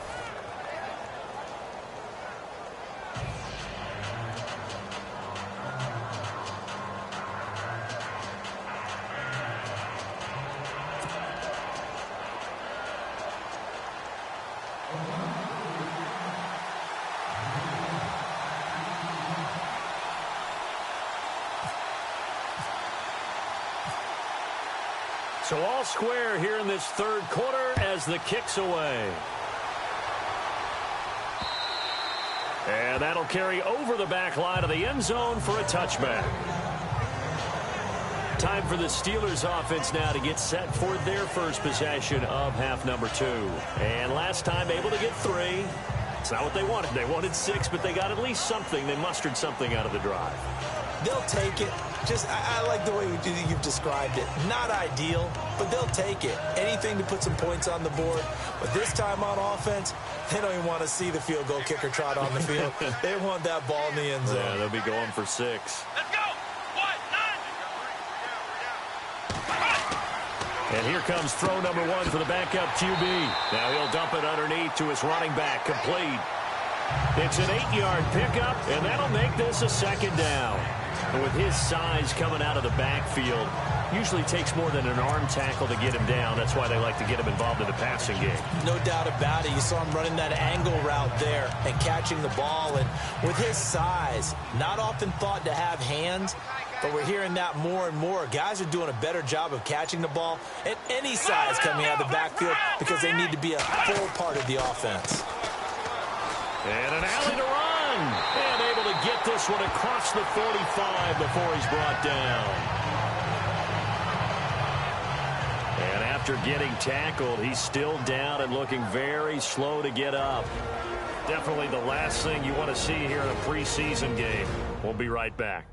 So all square here in this 3rd quarter as the kick's away. And that'll carry over the back line of the end zone for a touchback. Time for the Steelers offense now to get set for their first possession of half number 2. And last time able to get 3. It's not what they wanted. They wanted 6, but they got at least something. They mustered something out of the drive. They'll take it. I like the way you've described it. Not ideal, but they'll take it. Anything to put some points on the board. But this time on offense, they don't even want to see the field goal kicker trot on the field. They want that ball in the end zone. Yeah, they'll be going for 6. Let's go. And here comes throw number 1 for the backup QB. Now he'll dump it underneath to his running back, complete. It's an 8-yard pickup, and that'll make this a 2nd down. And with his size coming out of the backfield, usually takes more than an arm tackle to get him down. That's why they like to get him involved in the passing game. No doubt about it. You saw him running that angle route there and catching the ball. And with his size, not often thought to have hands, but we're hearing that more and more. Guys are doing a better job of catching the ball at any size coming out of the backfield because they need to be a full part of the offense. And an alley to run. And able to get this one across the 45 before he's brought down. And after getting tackled, he's still down and looking very slow to get up. Definitely the last thing you want to see here in a preseason game. We'll be right back.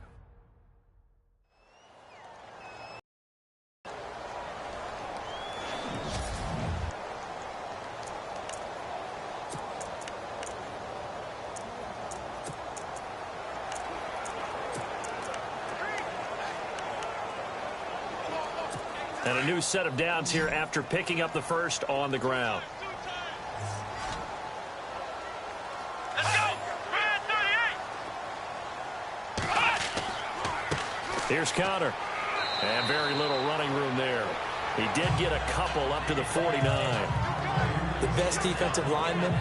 And a new set of downs here after picking up the first on the ground. Let's go. Here's Connor. And very little running room there. He did get a couple up to the 49. The best defensive linemen,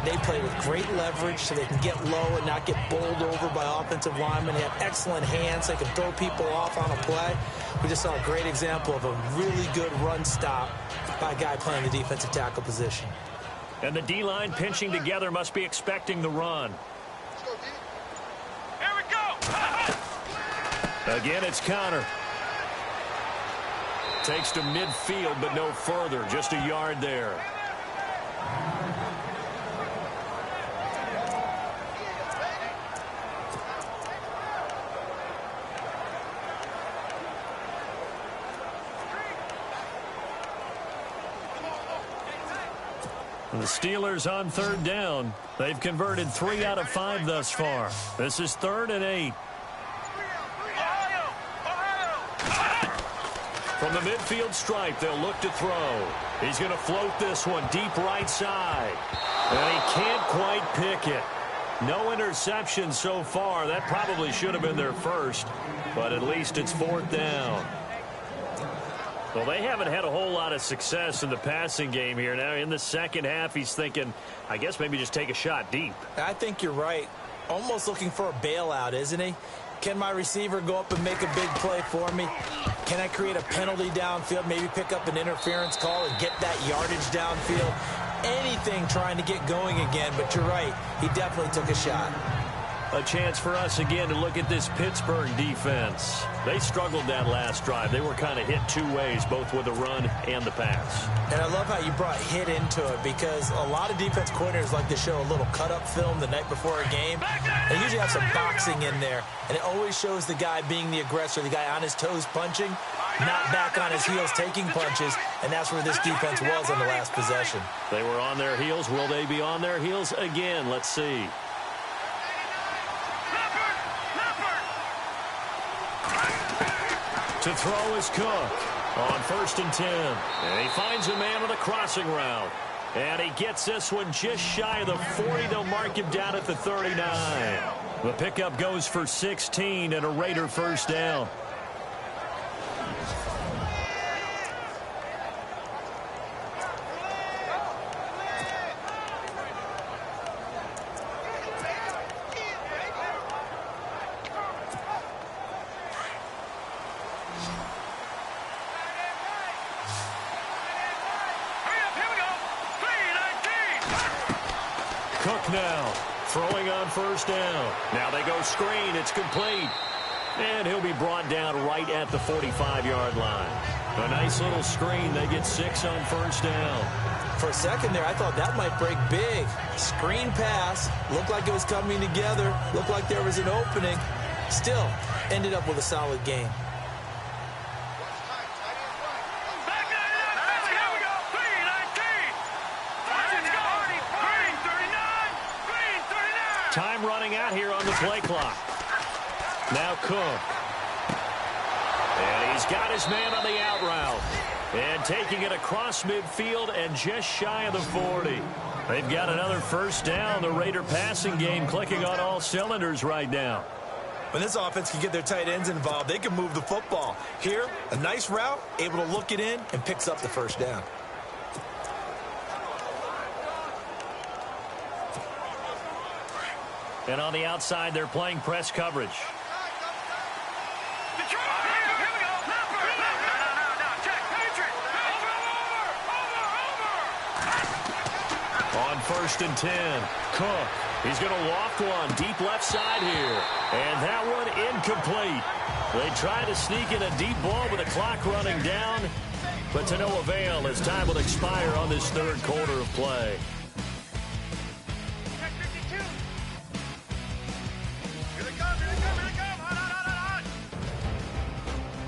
they play with great leverage so they can get low and not get bowled over by offensive linemen. They have excellent hands. They can throw people off on a play. We just saw a great example of a really good run stop by a guy playing the defensive tackle position. And the D-line pinching together must be expecting the run. Here we go. Again, it's Connor. Takes to midfield, but no further. Just a yard there. The Steelers on third down. They've converted 3 out of 5 thus far. This is 3rd and 8. From the midfield stripe, they'll look to throw. He's going to float this one deep right side. And he can't quite pick it. No interception so far. That probably should have been their first, but at least it's 4th down. Well, they haven't had a whole lot of success in the passing game here. Now, in the second half, he's thinking, I guess maybe just take a shot deep. I think you're right. Almost looking for a bailout, isn't he? Can my receiver go up and make a big play for me? Can I create a penalty downfield, maybe pick up an interference call and get that yardage downfield? Anything trying to get going again, but you're right. He definitely took a shot. A chance for us again to look at this Pittsburgh defense. They struggled that last drive. They were kind of hit 2 ways, both with the run and the pass. And I love how you brought hit into it, because a lot of defense coordinators like to show a little cut-up film the night before a game. They usually have some boxing in there, and it always shows the guy being the aggressor, the guy on his toes punching, not back on his heels taking punches, and that's where this defense was on the last possession. They were on their heels. Will they be on their heels again? Let's see. To throw is Cook on 1st and 10. And he finds a man on the crossing route. And he gets this one just shy of the 40. They'll mark him down at the 39. The pickup goes for 16 and a Raider first down. Cook now throwing on 1st down. Now they go screen. It's complete. And he'll be brought down right at the 45-yard line. A nice little screen. They get 6 on 1st down. For a second there, I thought that might break big. Screen pass. Looked like it was coming together. Looked like there was an opening. Still, ended up with a solid game. Time running out here on the play clock. Now Cook. And he's got his man on the out route. And taking it across midfield and just shy of the 40. They've got another first down. The Raider passing game clicking on all cylinders right now. When this offense can get their tight ends involved, they can move the football. Here, a nice route, able to look it in, and picks up the first down. And on the outside, they're playing press coverage. On 1st and 10, Cook. He's going to loft one deep left side here. And that one incomplete. They try to sneak in a deep ball with the clock running down, but to no avail as time will expire on this 3rd quarter of play.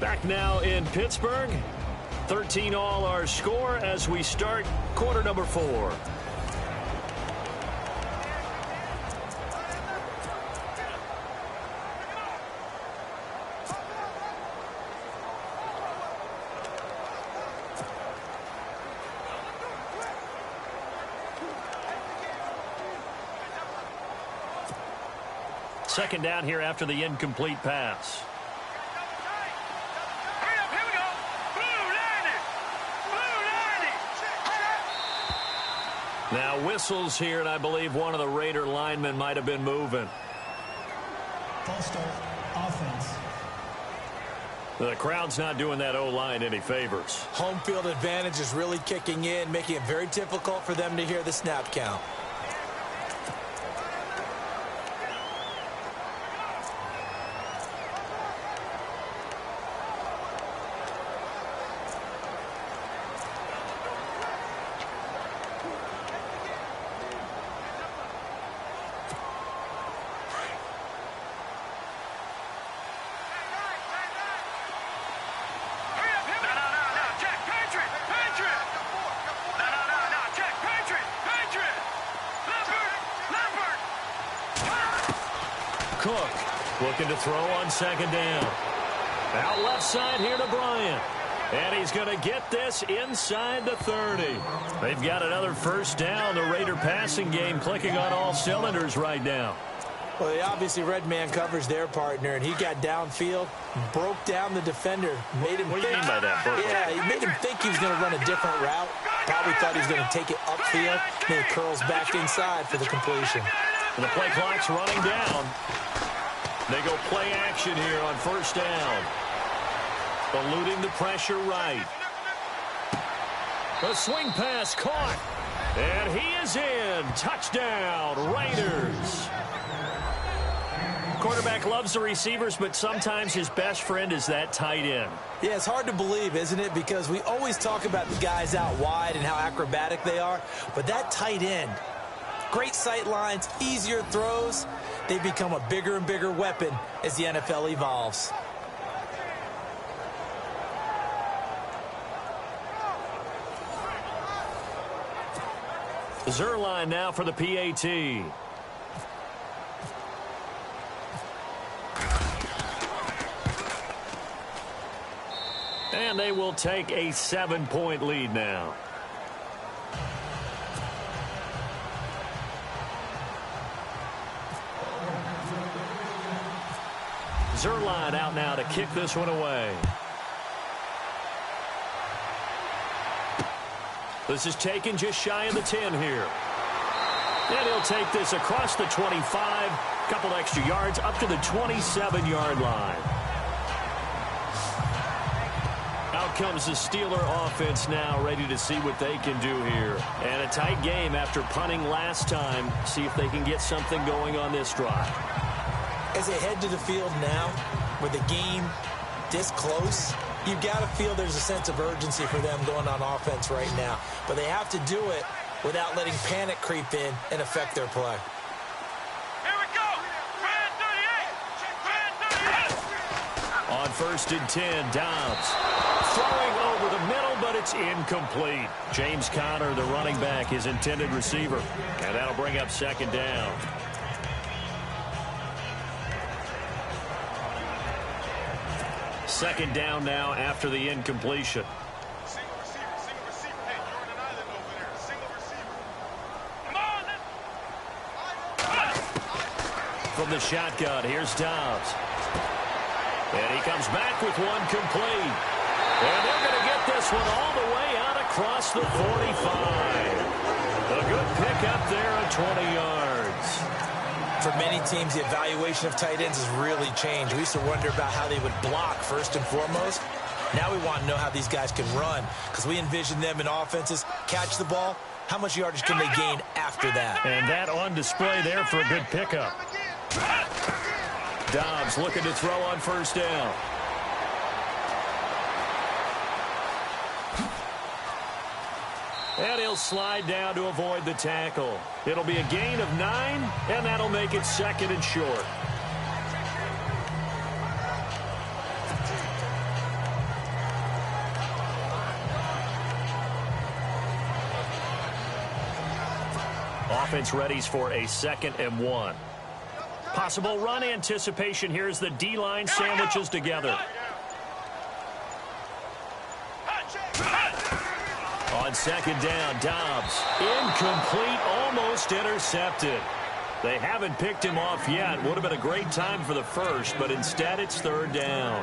Back now in Pittsburgh. 13 all our score as we start quarter number 4. Second down here after the incomplete pass. Hurry up, here we go. Blue 90. Now whistles here, and I believe one of the Raider linemen might have been moving. False start, offense. The crowd's not doing that O-line any favors. Home field advantage is really kicking in, making it very difficult for them to hear the snap count. Cook looking to throw on second down. Out left side here to Bryant. And he's going to get this inside the 30. They've got another first down. The Raider passing game clicking on all cylinders right now. Well, they obviously red man covers their partner, and he got downfield, broke down the defender, made him What do you mean by that, Burke? Yeah, he made him think he was going to run a different route. Probably thought he was going to take it upfield, and he curls back inside for the completion. And the play clock's running down. They go play action here on first down. Eluding the pressure right. The swing pass caught. And he is in. Touchdown, Raiders. Quarterback loves the receivers, but sometimes his best friend is that tight end. Yeah, it's hard to believe, isn't it? Because we always talk about the guys out wide and how acrobatic they are. But that tight end, great sight lines, easier throws. They become a bigger and bigger weapon as the NFL evolves. Zerline now for the PAT. And they will take a 7-point lead now. Zerline out now to kick this one away. This is taken just shy of the 10 here. And he'll take this across the 25, couple extra yards up to the 27-yard line. Out comes the Steeler offense now, ready to see what they can do here. And a tight game after punting last time. See if they can get something going on this drive. As they head to the field now, with the game this close, you've got to feel there's a sense of urgency for them going on offense right now. But they have to do it without letting panic creep in and affect their play. Here we go. Red 38. On first and 10, Dobbs throwing over the middle, but it's incomplete. James Conner, the running back, his intended receiver. And that'll bring up second down. Second down now after the incompletion. Single receiver. Hey, you're on an island over there. Single receiver. Come on. From the shotgun, here's Dobbs. And he comes back with one complete. And they're going to get this one all the way out across the 45. A good pickup there at 20 yards. For many teams, the evaluation of tight ends has really changed. We used to wonder about how they would block first and foremost. Now we want to know how these guys can run, because we envision them in offenses catch the ball. How much yardage can they gain after that? And that on display there for a good pickup. Dobbs looking to throw on first down. And he'll slide down to avoid the tackle. It'll be a gain of 9, and that'll make it second and short. Offense readies for a 2nd and 1. Possible run anticipation here as the D-line sandwiches together. On second down, Dobbs. Incomplete, almost intercepted. They haven't picked him off yet. Would have been a great time for the first, but instead it's third down.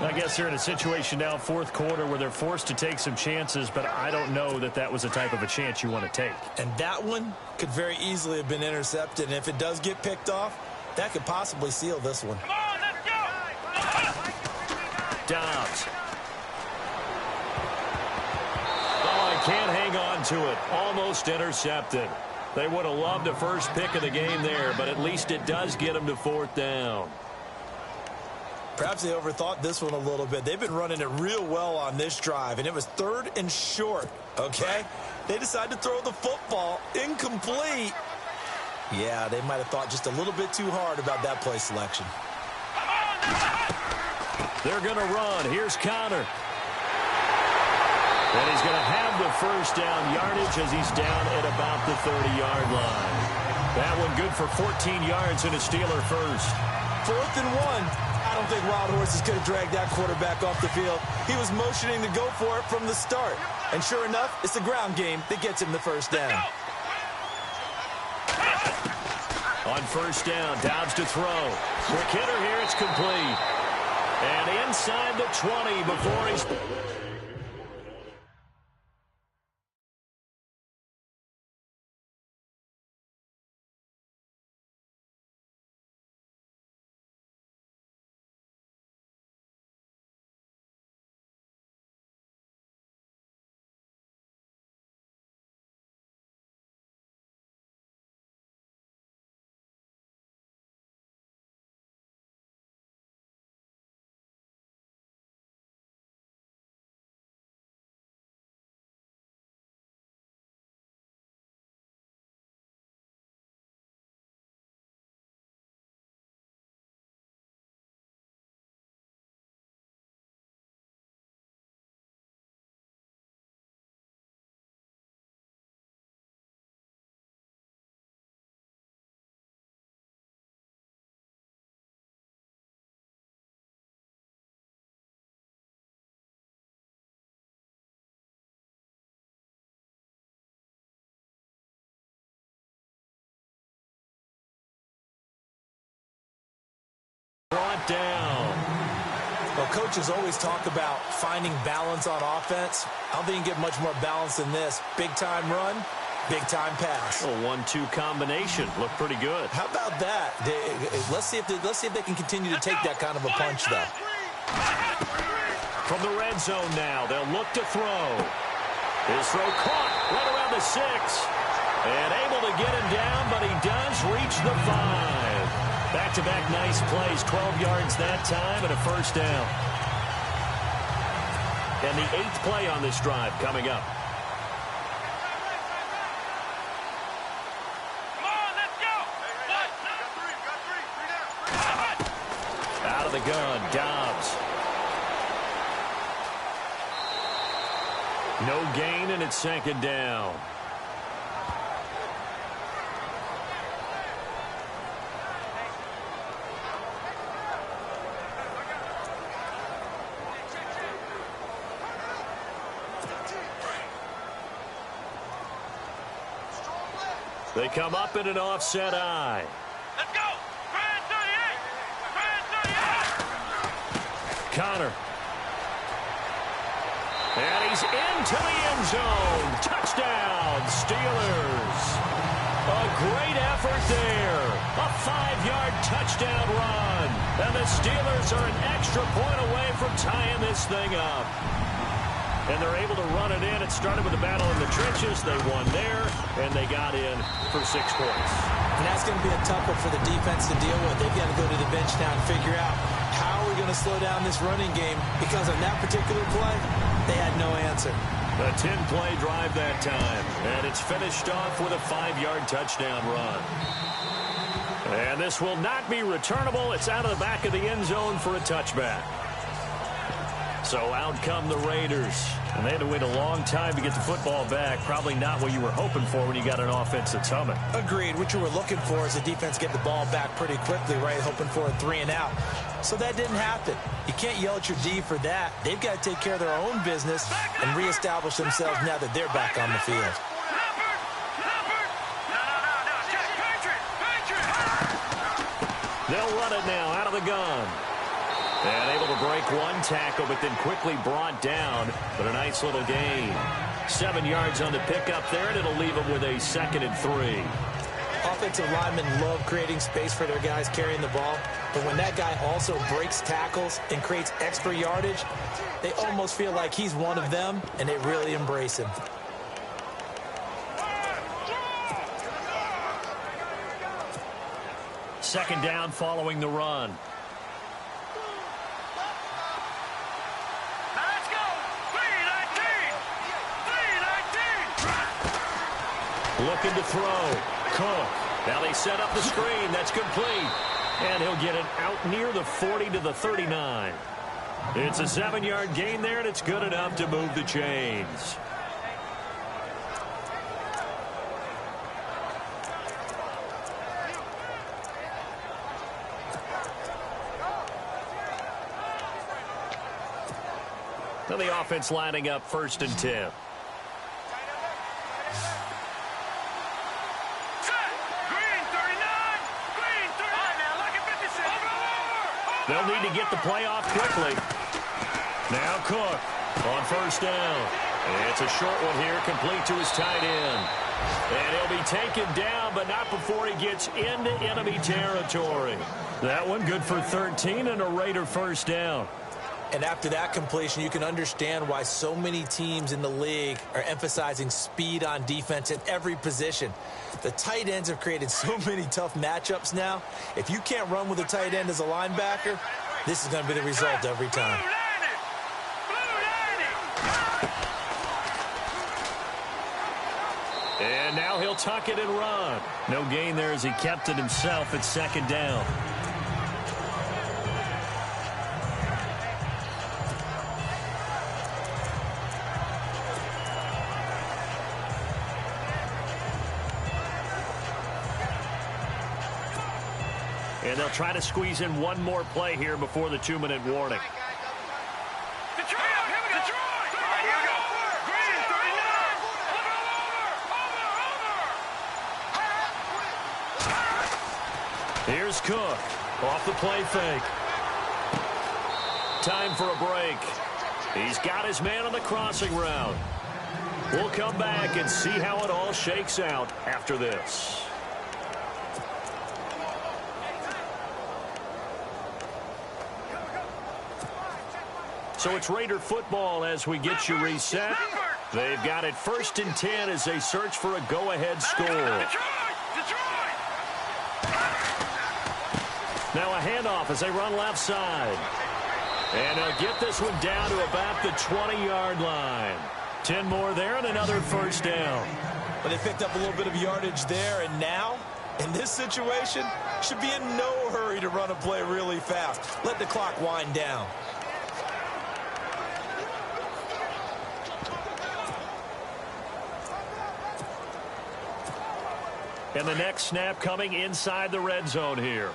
I guess they're in a situation now, fourth quarter, where they're forced to take some chances, but I don't know that that was the type of a chance you want to take. And that one could very easily have been intercepted, and if it does get picked off, that could possibly seal this one. Come on, let's go! Dobbs. Oh, I can't hang on to it. Almost intercepted. They would have loved a first pick of the game there, but at least it does get them to fourth down. Perhaps they overthought this one a little bit. They've been running it real well on this drive, and it was third and short, okay? They decided to throw the football incomplete. Yeah, they might have thought just a little bit too hard about that play selection. They're going to run. Here's Connor. And he's going to have the first down yardage as he's down at about the 30-yard line. That one good for 14 yards and a Steeler first. 4th and 1. I don't think Wild Horses could have dragged that quarterback off the field. He was motioning to go for it from the start. And sure enough, it's the ground game that gets him the first down. On first down, Dobbs to throw. Quick hitter here, it's complete. And inside the 20 before he's... Brought down. Well, coaches always talk about finding balance on offense. I don't think you can get much more balance than this. Big-time run, big-time pass. A 1-2 combination. Looked pretty good. How about that? Let's see if they can continue to take that kind of a punch, though. From the red zone now, they'll look to throw. His throw caught right around the 6. And able to get him down, but he does reach the 5. Back-to-back nice plays, 12 yards that time and a first down. And the 8th play on this drive coming up. Come on, let's go! Out of the gun, Dobbs. No gain, and it's 2nd down. They come up in an offset eye. Let's go! Grand 38! Grand 38! Connor. And he's into the end zone. Touchdown, Steelers. A great effort there. A 5-yard touchdown run. And the Steelers are an extra point away from tying this thing up. And they're able to run it in. It started with a battle in the trenches. They won there, and they got in for 6 points. And that's going to be a tough one for the defense to deal with. They've got to go to the bench now and figure out how are we going to slow down this running game, because on that particular play, they had no answer. A 10-play drive that time, and it's finished off with a 5-yard touchdown run. And this will not be returnable. It's out of the back of the end zone for a touchback. So out come the Raiders. And they had to wait a long time to get the football back. Probably not what you were hoping for when you got an offense that's humming. Agreed. What you were looking for is the defense get the ball back pretty quickly, right? Hoping for a 3 and out. So that didn't happen. You can't yell at your D for that. They've got to take care of their own business and reestablish themselves now that they're back on the field. No, check. They'll run it now out of the gun. And able to break one tackle, but then quickly brought down. But a nice little gain. 7 yards on the pickup there, and it'll leave them with a 2nd and 3. Offensive linemen love creating space for their guys carrying the ball. But when that guy also breaks tackles and creates extra yardage, they almost feel like he's one of them, and they really embrace him. Second down following the run. Let's go. 3-19. 3-19. Looking to throw. Cook. Now they set up the screen. That's complete. And he'll get it out near the 40 to the 39. It's a 7-yard gain there, and it's good enough to move the chains. Now the offense lining up 1st and 10. They'll need to get the play off quickly. Now Cook on 1st down. It's a short one here, complete to his tight end. And he'll be taken down, but not before he gets into enemy territory. That one good for 13 and a Raider 1st down. And after that completion, you can understand why so many teams in the league are emphasizing speed on defense at every position. The tight ends have created so many tough matchups now. If you can't run with a tight end as a linebacker, this is going to be the result every time. And now he'll tuck it and run. No gain there as he kept it himself at 2nd down. And they'll try to squeeze in one more play here before the 2-minute warning. Detroit, here we go. Detroit. All right, here we go. Green, 39. Here's Cook off the play fake. Time for a break. He's got his man on the crossing route. We'll come back and see how it all shakes out after this. So it's Raider football as we get you reset. They've got it 1st and 10 as they search for a go-ahead score. Detroit. Now a handoff as they run left side. And they'll get this one down to about the 20-yard line. 10 more there and another 1st down. But they picked up a little bit of yardage there, and now, in this situation, should be in no hurry to run a play really fast. Let the clock wind down. And the next snap coming inside the red zone here.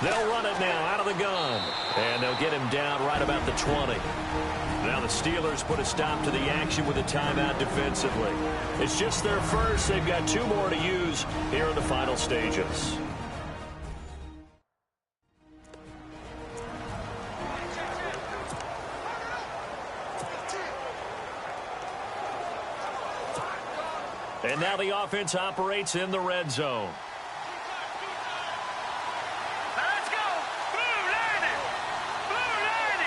They'll run it now out of the gun. And they'll get him down right about the 20. Now the Steelers put a stop to the action with a timeout defensively. It's just their first. They've got 2 more to use here in the final stages. And now the offense operates in the red zone. Let's go. Blue 90. Blue 90.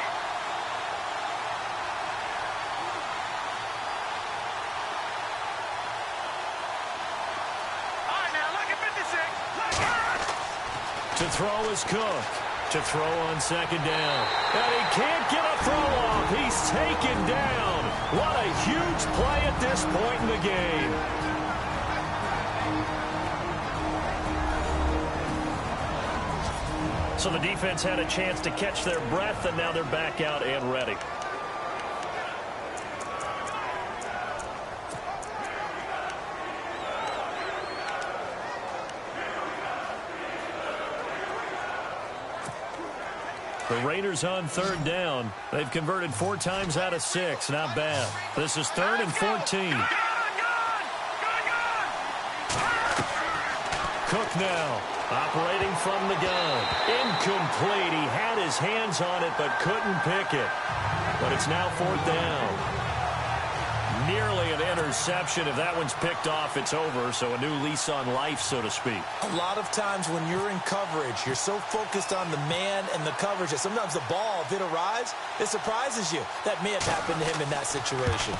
All right, now look at 56. To throw is Cook. To throw on 2nd down. And he can't get a throw off. He's taken down. What a huge play at this point in the game. So the defense had a chance to catch their breath, and now they're back out and ready. The Raiders on third down. They've converted 4 times out of 6. Not bad. This is 3rd and 14. Cook now, operating from the gun. Incomplete. He had his hands on it, but couldn't pick it. But it's now 4th down. Nearly an interception. If that one's picked off, it's over. So a new lease on life, so to speak. A lot of times when you're in coverage, you're so focused on the man and the coverage that sometimes the ball, if it arrives, it surprises you. That may have happened to him in that situation.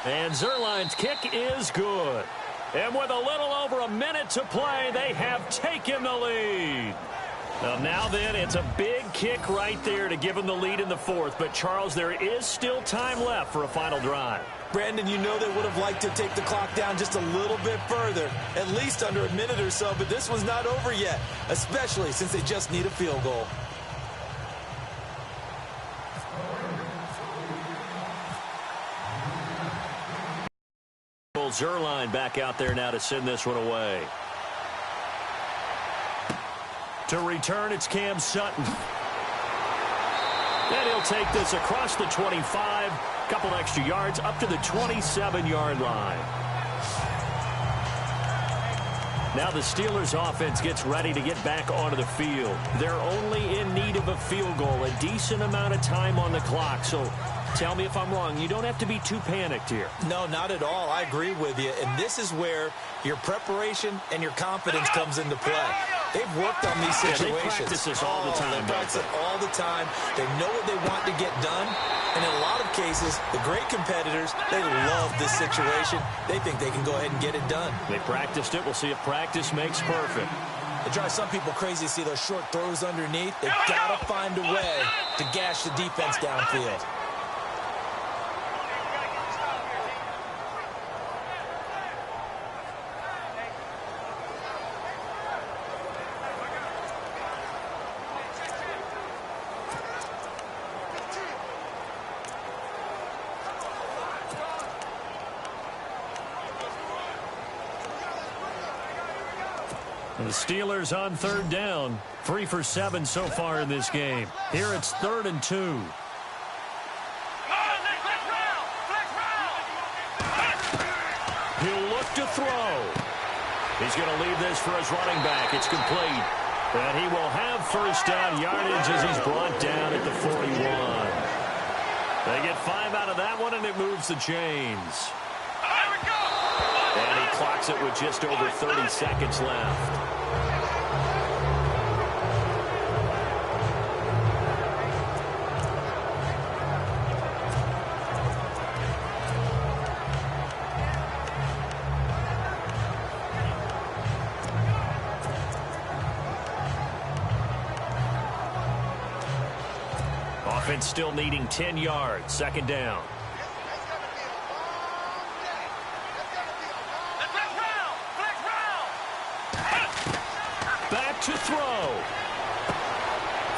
And Zerline's kick is good. And with a little over a minute to play, they have taken the lead. Now then, it's a big kick right there to give them the lead in the 4th. But, Charles, there is still time left for a final drive. Brandon, you know they would have liked to take the clock down just a little bit further, at least under a minute or so. But this one's not over yet, especially since they just need a field goal. Zerline back out there now to send this one away. To return, it's Cam Sutton. And he'll take this across the 25, couple extra yards up to the 27-yard line. Now the Steelers offense gets ready to get back onto the field. They're only in need of a field goal, a decent amount of time on the clock. So tell me if I'm wrong. You don't have to be too panicked here. No, not at all. I agree with you. And this is where your preparation and your confidence comes into play. They've worked on these situations. They practice this all the time. They practice it all the time. They know what they want to get done. And in a lot of cases, the great competitors, they love this situation. They think they can go ahead and get it done. They practiced it. We'll see if practice makes perfect. It drives some people crazy to see those short throws underneath. They've got to find a way to gash the defense downfield. The Steelers on third down. 3 for 7 so far in this game. Here it's 3rd and 2. He'll look to throw. He's going to leave this for his running back. It's complete. And he will have first down yardage as he's brought down at the 41. They get 5 out of that one, and it moves the chains. And he clocks it with just over 30 seconds left. Offense still needing 10 yards. 2nd down. Back to throw.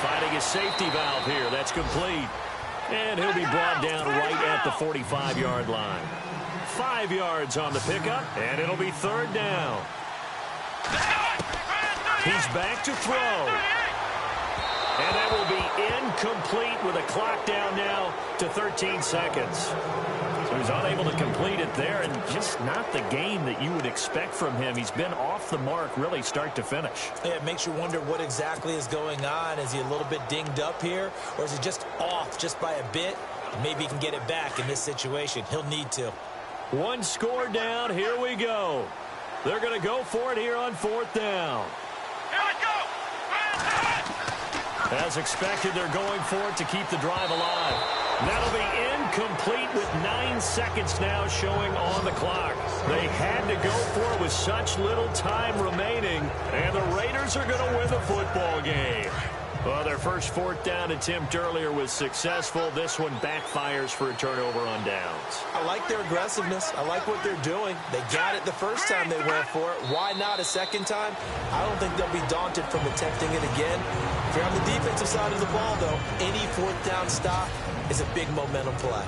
Finding a safety valve here. That's complete. And he'll be brought down right at the 45-yard line. 5 yards on the pickup, and it'll be 3rd down. He's back to throw. And that will be incomplete with a clock down now to 13 seconds. So he's unable to complete it there, and just not the game that you would expect from him. He's been off the mark really start to finish. Yeah, it makes you wonder what exactly is going on. Is he a little bit dinged up here, or is he just off just by a bit? Maybe he can get it back in this situation. He'll need to. 1 score down. Here we go. They're going to go for it here on 4th down. As expected, they're going for it to keep the drive alive. That'll be incomplete with 9 seconds now showing on the clock. They had to go for it with such little time remaining, and the Raiders are going to win the football game. Well, their first 4th down attempt earlier was successful. This one backfires for a turnover on downs. I like their aggressiveness. I like what they're doing. They got it the first time they went for it. Why not a second time? I don't think they'll be daunted from attempting it again. If you're on the defensive side of the ball, though, any 4th down stop is a big momentum play.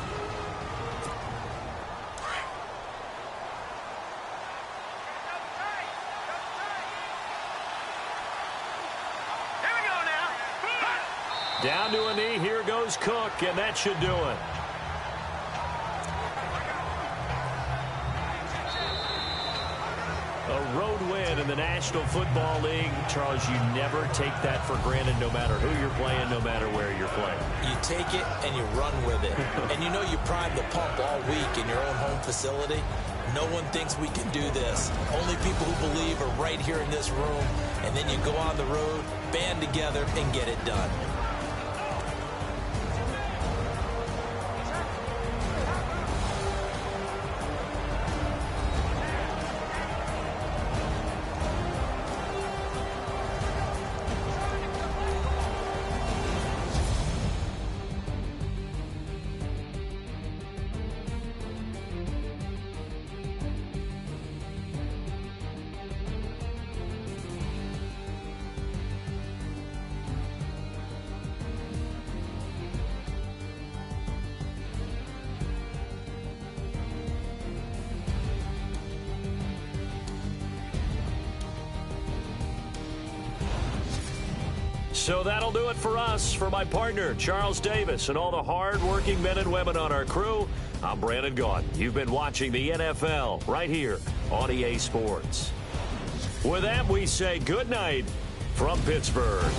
Down to a knee. Here goes Cook, and that should do it. A road win in the National Football League. Charles, you never take that for granted no matter who you're playing, no matter where you're playing. You take it and you run with it. And you know you prime the pump all week in your own home facility. No one thinks we can do this. Only people who believe are right here in this room. And then you go on the road, band together, and get it done. So that'll do it for us. For my partner, Charles Davis, and all the hard-working men and women on our crew, I'm Brandon Gaudin. You've been watching the NFL right here on EA Sports. With that, we say good night from Pittsburgh.